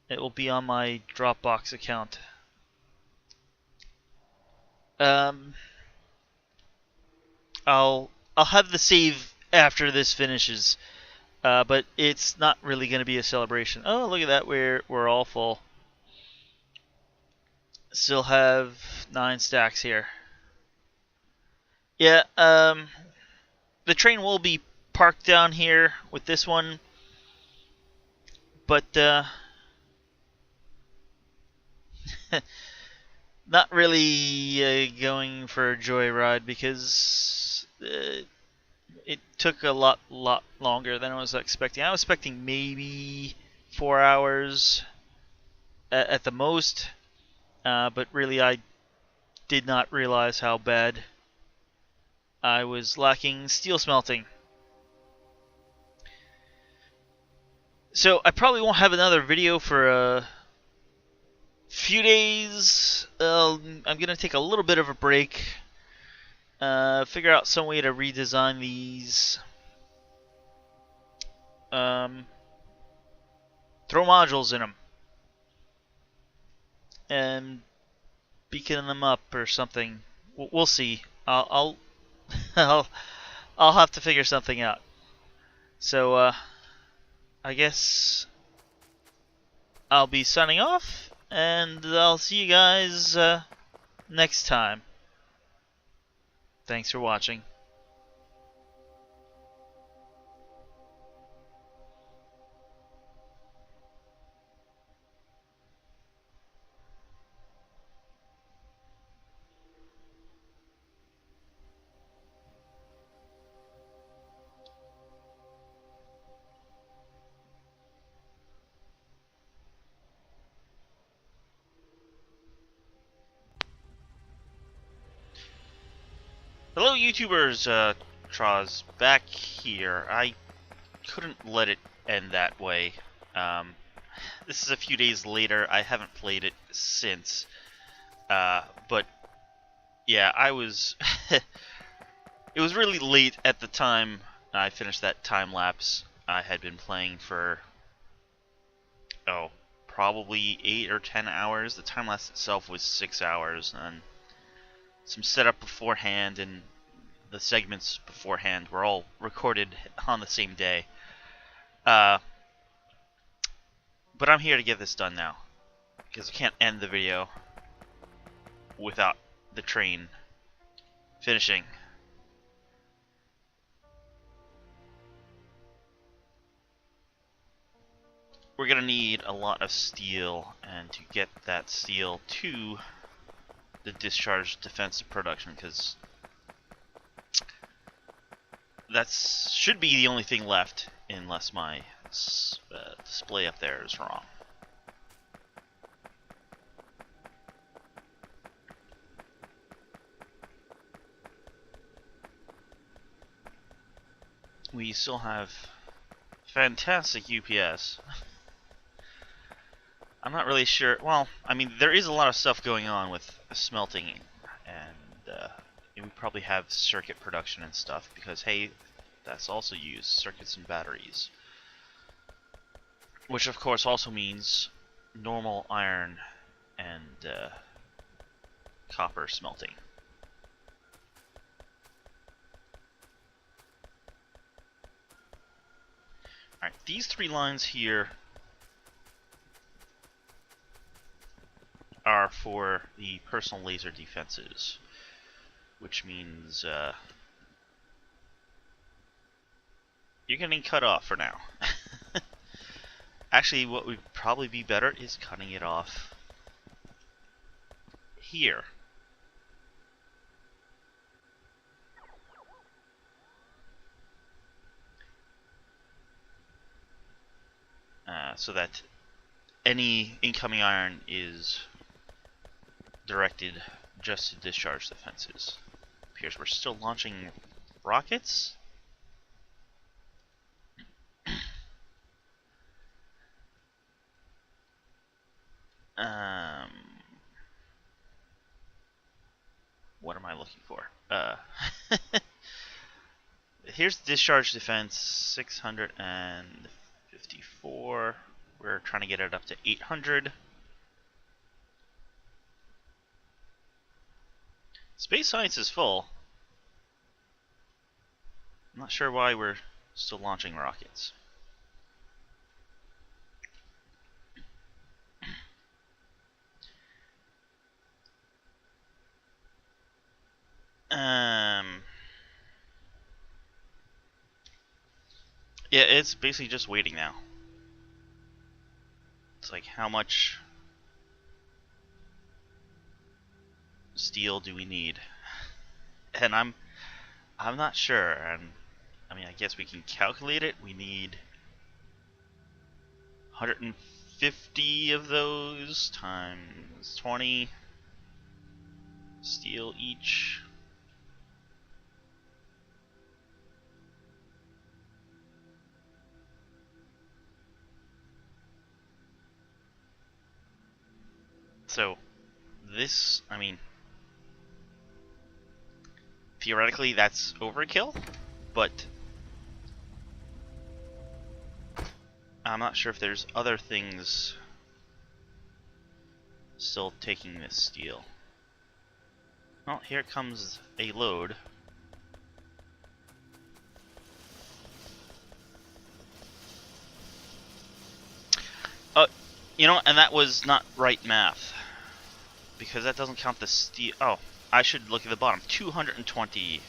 It will be on my Dropbox account. I'll have the save after this finishes, but it's not really going to be a celebration. Oh, look at that! We're all full. Still have 9 stacks here. Yeah, the train will be parked down here with this one, but Not really going for a joyride because it took a lot longer than I was expecting. I was expecting maybe 4 hours at the most, but really I did not realize how bad I was lacking steel smelting. So I probably won't have another video for a few days. I'm gonna take a little bit of a break. Figure out some way to redesign these. Throw modules in them and beacon them up or something. We'll see. I'll I'll have to figure something out. So I guess I'll be signing off, and I'll see you guys next time. Thanks for watching. Hello YouTubers, Troz back here. I couldn't let it end that way. This is a few days later. I haven't played it since. But yeah, I was it was really late at the time I finished that time lapse. I had been playing for probably 8 or 10 hours. The time lapse itself was 6 hours, and some setup beforehand and the segments beforehand were all recorded on the same day. But I'm here to get this done now, because I can't end the video without the train finishing. We're gonna need a lot of steel, and to get that steel to the discharge defensive production, because that should be the only thing left, unless my display up there is wrong. We still have fantastic UPS. I'm not really sure. Well, I mean, there is a lot of stuff going on with smelting, and we probably have circuit production and stuff, because hey, that's also used, circuits and batteries. Which of course also means normal iron and copper smelting. Alright, these 3 lines here are for the personal laser defenses, which means you're getting cut off for now. Actually, what would probably be better is cutting it off here. So that any incoming iron is directed just to discharge defenses. Appears we're still launching rockets. What am I looking for? Here's discharge defense 654. We're trying to get it up to 800. Space science is full. I'm not sure why we're still launching rockets. Yeah, it's basically just waiting now. It's like how much steel do we need? And I'm not sure. And I mean, I guess we can calculate it. We need 150 of those times 20 steel each. So this, I mean, theoretically that's overkill, but I'm not sure if there's other things still taking this steel. Well, here comes a load. You know, and that was not right math, because that doesn't count the steel. Oh, I should look at the bottom. 220.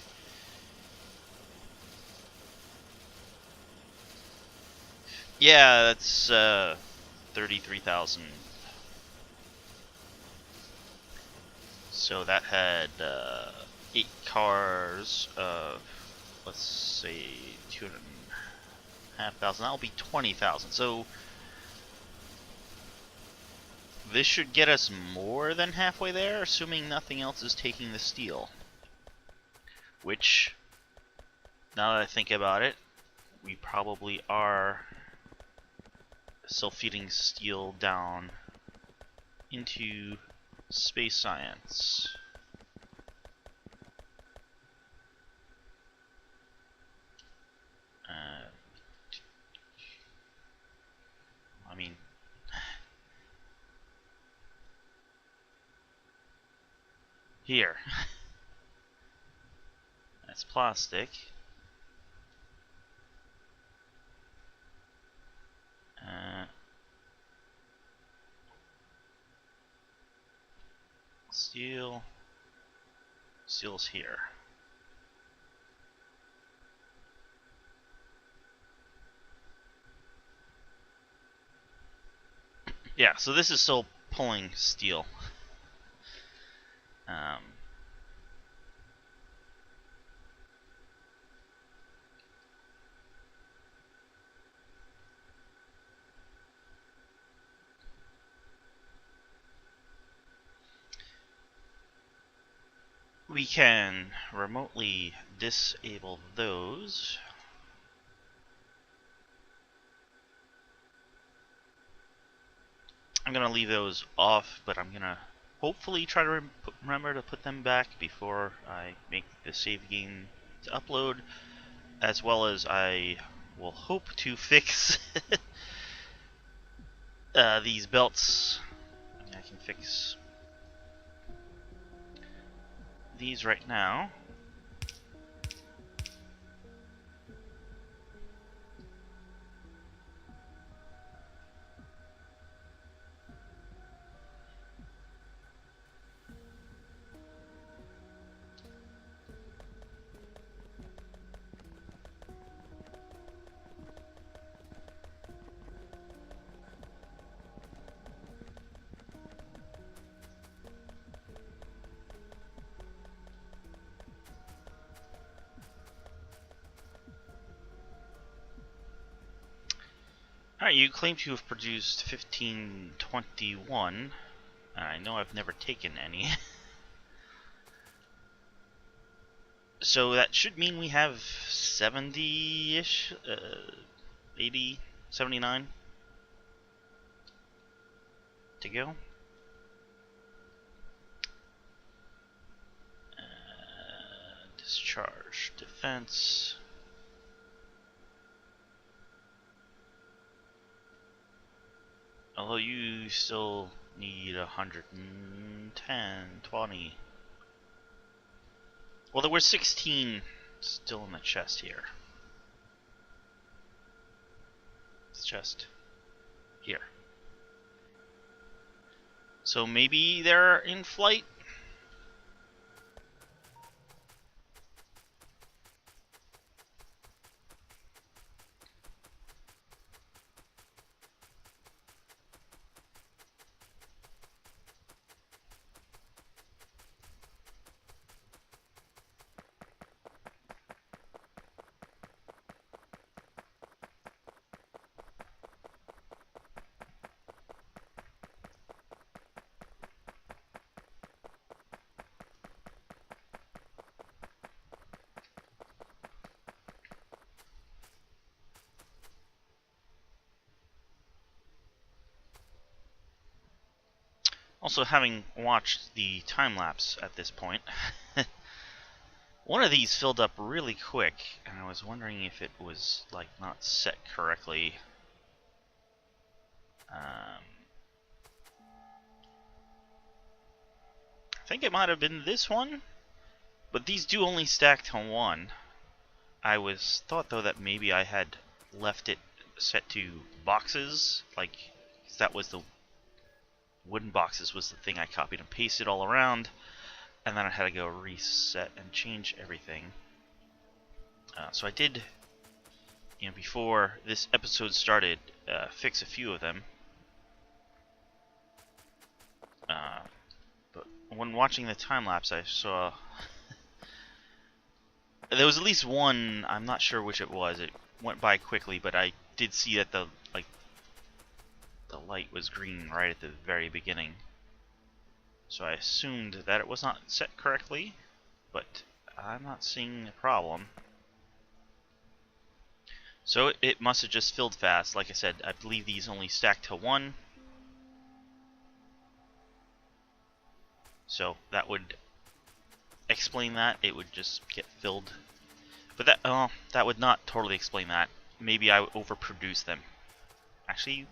Yeah, that's 33,000. So that had 8 cars of, let's say, 2,500. That'll be 20,000. So this should get us more than halfway there, assuming nothing else is taking the steel. Which, now that I think about it, we probably are still feeding steel down into space science. I mean, here. That's plastic. Steel. Steel's here. Yeah, so this is still pulling steel. We can remotely disable those. I'm gonna leave those off, but I'm gonna hopefully try to remember to put them back before I make the save game to upload, as well as I will hope to fix these belts. I can fix these right now. Alright, you claim to have produced 1521. I know I've never taken any. So that should mean we have 70-ish, 80, 79 to go. Discharge, defense. Although you still need 110, 20. Well, there were 16 still in the chest here. This chest here. So maybe they're in flight? Also, having watched the time lapse at this point, one of these filled up really quick, and I was wondering if it was like not set correctly. I think it might have been this one, but these do only stack to 1. I thought though that maybe I had left it set to boxes, like 'cause that was the wooden boxes was the thing I copied and pasted all around, and then I had to go reset and change everything. So I did, before this episode started, fix a few of them. But when watching the time lapse, I saw there was at least one. I'm not sure which it was. It went by quickly, but I did see that the light was green right at the very beginning. So I assumed that it was not set correctly, but I'm not seeing a problem. So it must have just filled fast. Like I said, I believe these only stack to 1. So that would explain that. It would just get filled. But that would not totally explain that. Maybe I overproduced them. Actually,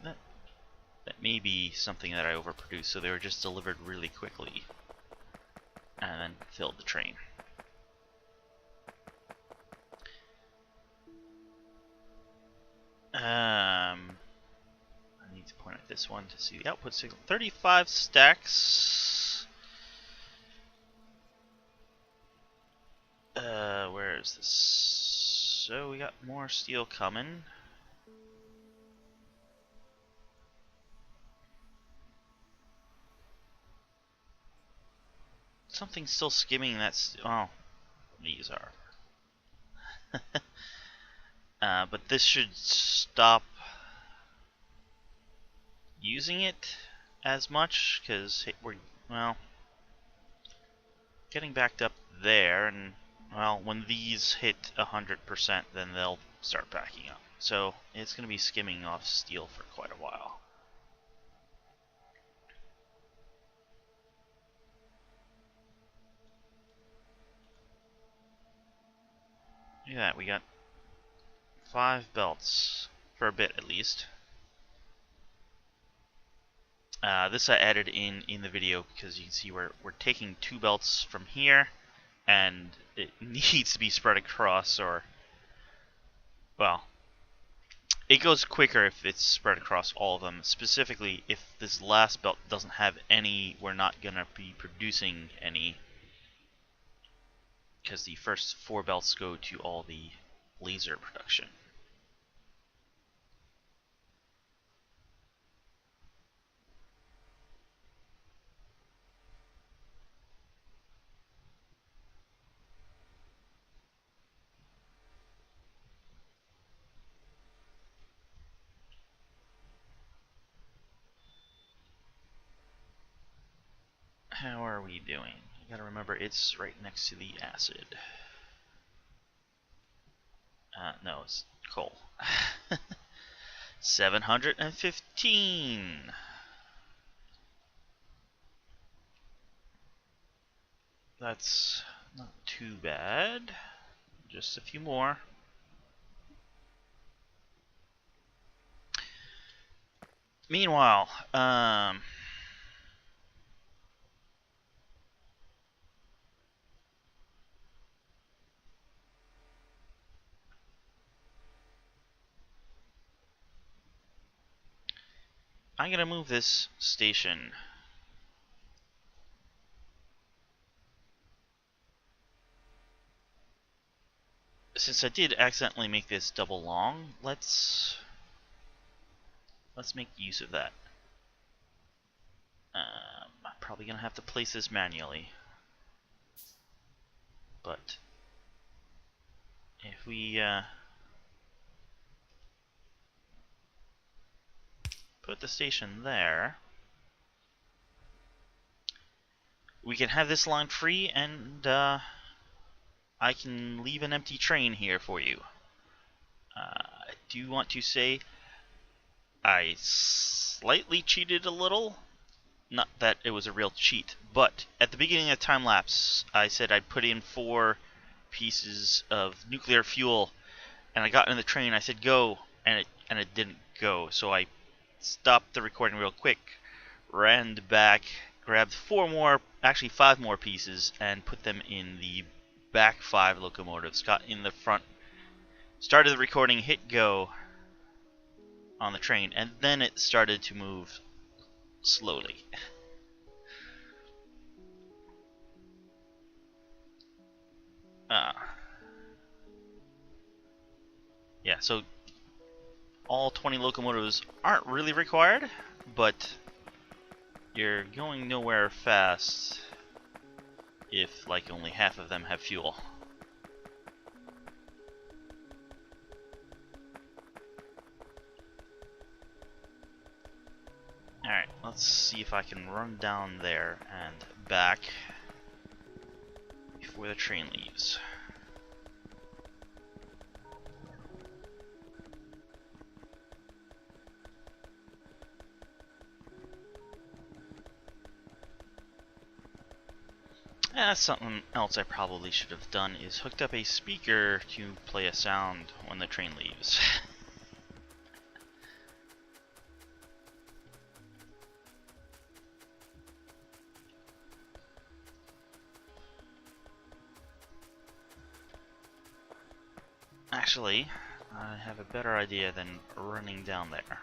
that may be something that I overproduced, so they were just delivered really quickly and then filled the train. I need to point at this one to see the output signal. 35 stacks. Where is this? So we got more steel coming. Something's still skimming. That's these are. But this should stop using it as much because we're getting backed up there, and when these hit 100%, then they'll start backing up. So it's going to be skimming off steel for quite a while. Look at that, we got 5 belts, for a bit at least. This I added in the video because you can see we're taking 2 belts from here, and it needs to be spread across, or, well, it goes quicker if it's spread across all of them. Specifically, if this last belt doesn't have any, we're not going to be producing any, because the first 4 belts go to all the laser production. How are we doing? You gotta remember it's right next to the acid. No, it's coal. 715. That's not too bad. Just a few more. Meanwhile, I'm gonna move this station. Since I did accidentally make this double long, let's make use of that. I'm probably gonna have to place this manually, but if we put the station there, we can have this line free, and I can leave an empty train here for you. I do want to say I slightly cheated a little. Not that it was a real cheat, but at the beginning of time lapse, I said I'd put in 4 pieces of nuclear fuel, and I got in the train. I said go, and it didn't go. So I stopped the recording real quick, ran back, grabbed 4 more, actually 5 more pieces, and put them in the back 5 locomotives. Got in the front, started the recording, hit go on the train, and then it started to move slowly. Yeah, so all 20 locomotives aren't really required, but you're going nowhere fast if like only half of them have fuel. Alright, let's see if I can run down there and back before the train leaves. Something else I probably should have done is hooked up a speaker to play a sound when the train leaves. Actually, I have a better idea than running down there.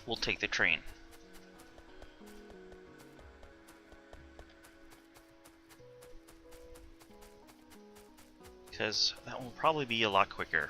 We'll take the train. Because that will probably be a lot quicker.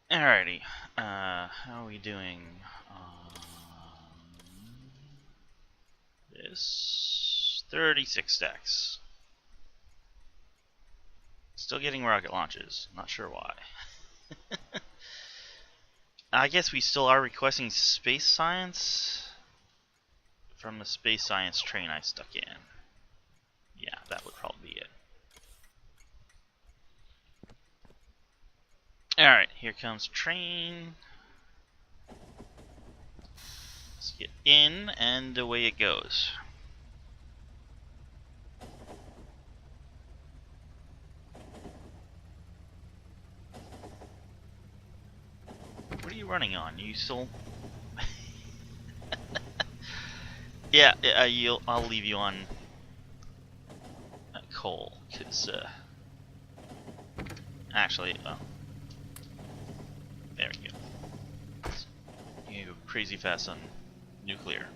Alrighty, how are we doing on this? 36 stacks. Still getting rocket launches, not sure why. I guess we still are requesting space science from the space science train I stuck in. Yeah, that would probably be it. Alright, here comes train. Let's get in, and away it goes. What are you running on? You still... yeah, I'll leave you on coal, because, actually, there we go. You go crazy fast on nuclear.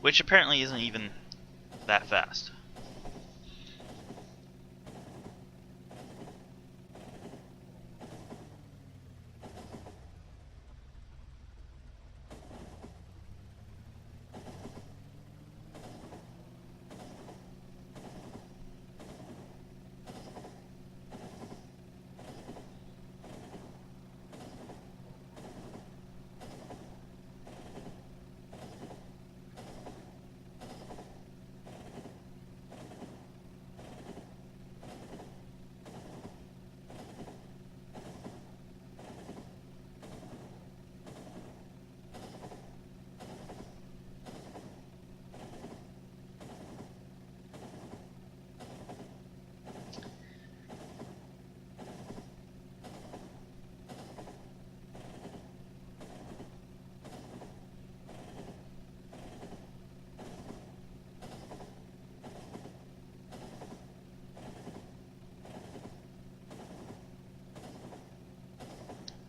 Which apparently isn't even that fast.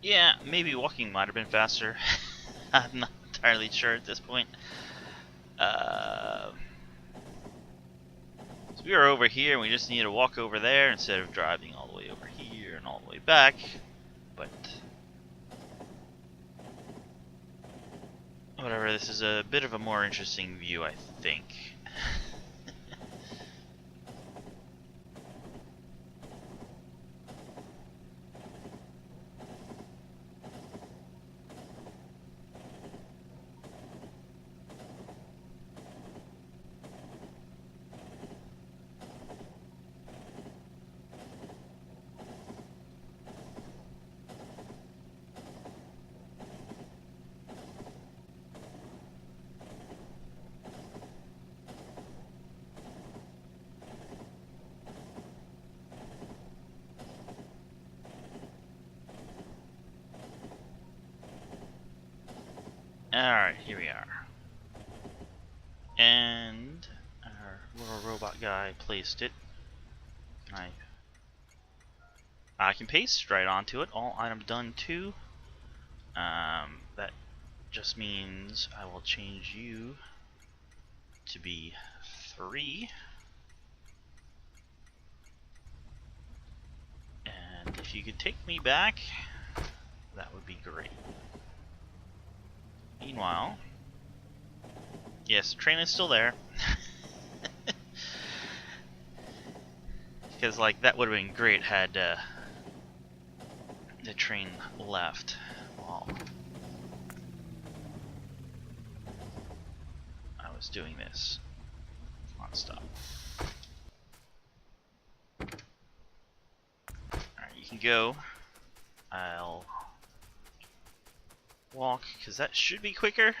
Yeah, maybe walking might have been faster. I'm not entirely sure at this point. So we are over here, and we just need to walk over there instead of driving all the way over here and all the way back. But whatever, this is a bit of a more interesting view, I think. Alright, here we are. And our little robot guy placed it. I can paste right onto it. All items done too. That just means I will change you to be 3. And if you could take me back, that would be great. Meanwhile, yes, the train is still there. Because, like, that would have been great had the train left while I was doing this. Come on, stop. Alright, you can go. I'll walk, because that should be quicker.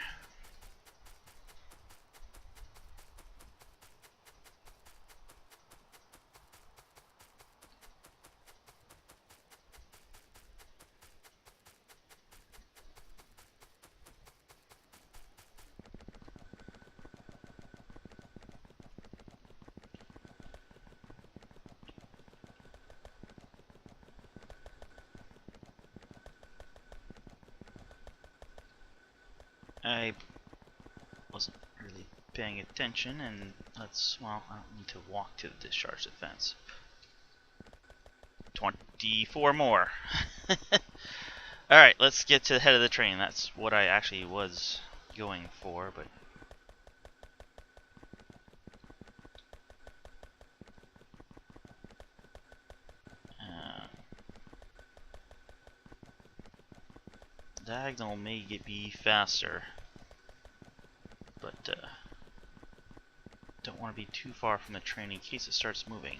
I wasn't really paying attention, and well, I don't need to walk to the discharge defense. 24 more. Alright, let's get to the head of the train. That's what I actually was going for, but diagonal may be faster, but don't want to be too far from the train in case it starts moving.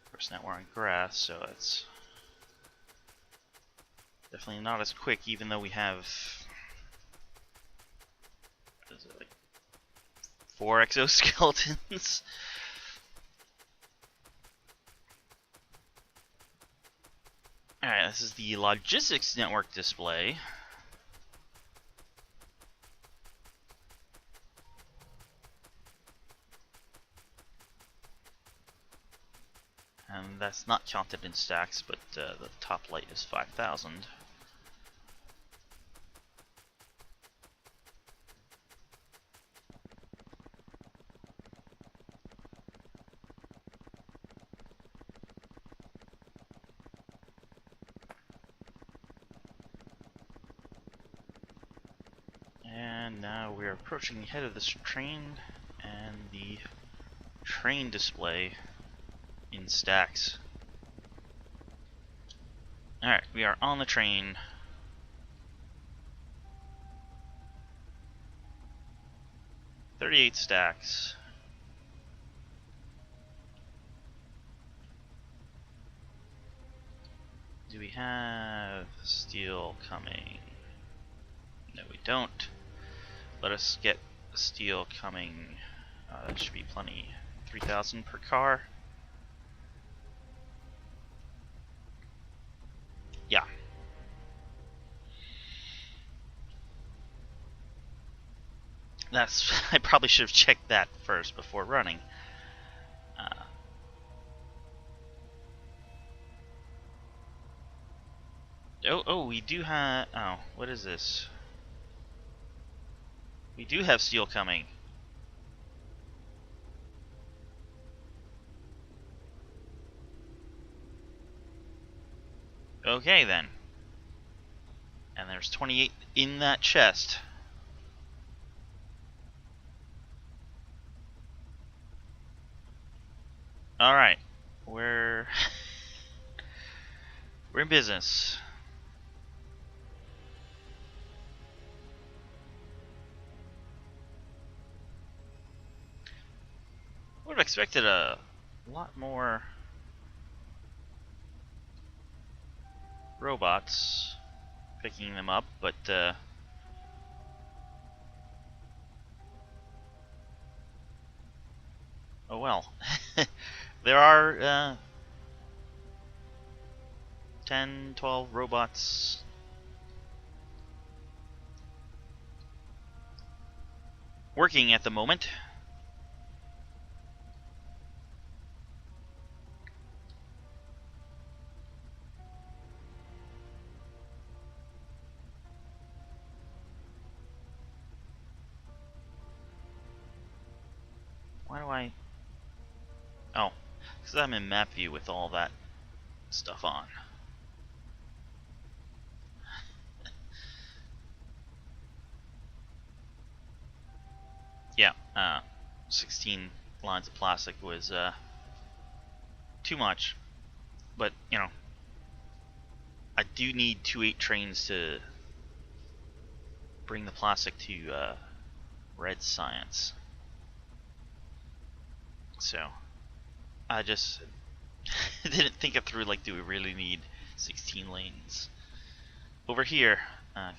Of course, now we're on grass, so it's definitely not as quick, even though we have, what is it, like 4 exoskeletons. Alright, this is the logistics network display. And that's not counted in stacks, but the top light is 5,000. And now we're approaching the head of this train, and the train display in stacks. Alright, we are on the train. "38 stacks. Do we have steel coming? No, we don't. Let us get steel coming. That should be plenty. 3,000 per car. Yeah. That's. I probably should have checked that first before running. Oh, we do have... Oh, what is this? We do have steel coming. Okay, then. And there's 28 in that chest. Alright. We're in business. Would have expected a lot more robots picking them up, but oh well. There are 10, 12 robots working at the moment. Why do I... Oh, because I'm in map view with all that stuff on. Yeah, 16 lines of plastic was too much, but you know, I do need 2-8 trains to bring the plastic to red science. So I just didn't think it through, like, do we really need 16 lanes over here?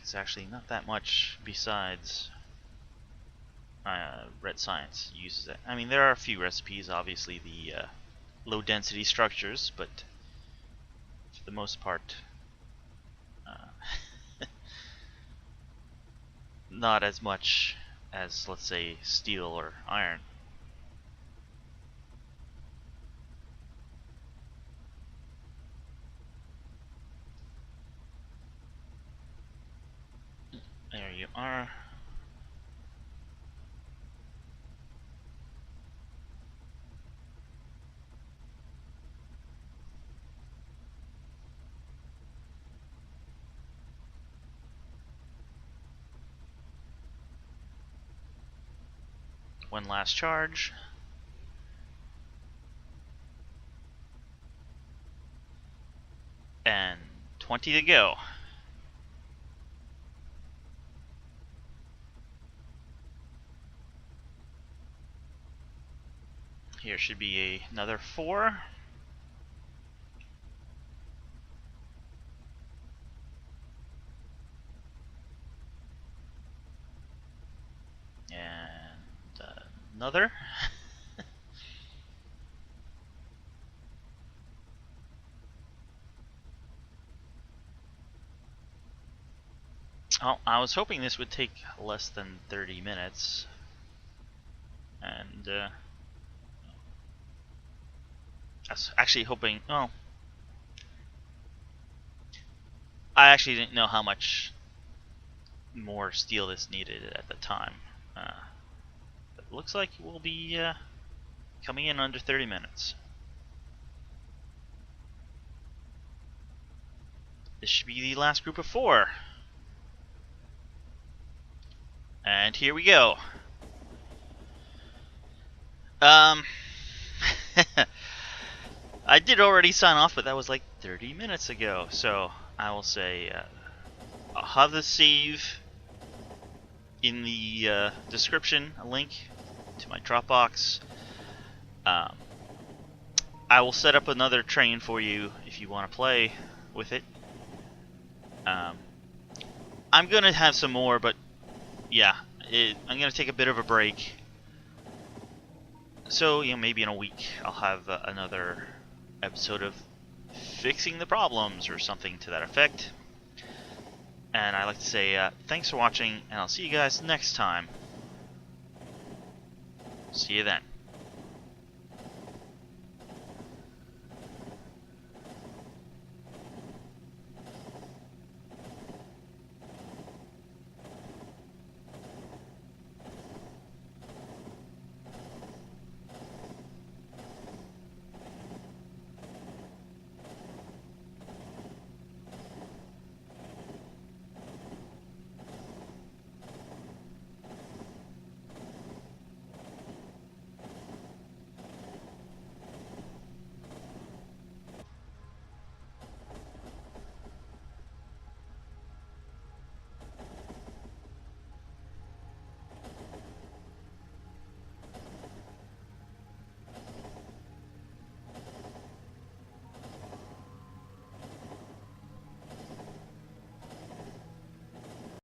It's actually not that much besides red science uses it. I mean, there are a few recipes, obviously the low density structures, but for the most part not as much as, let's say, steel or iron. There you are. One last charge. And 20 to go. Here should be another 4. And another. Oh, I was hoping this would take less than 30 minutes. And I was actually hoping... Oh. I actually didn't know how much more steel this needed at the time. It looks like we'll be coming in under 30 minutes. This should be the last group of 4. And here we go. I did already sign off, but that was like 30 minutes ago. So I will say I'll have the save in the description, a link to my Dropbox. I will set up another train for you if you want to play with it. I'm gonna have some more, but yeah, I'm gonna take a bit of a break. So, you know, maybe in a week I'll have another episode of fixing the problems or something to that effect. And I'd like to say thanks for watching, and I'll see you guys next time. See you then.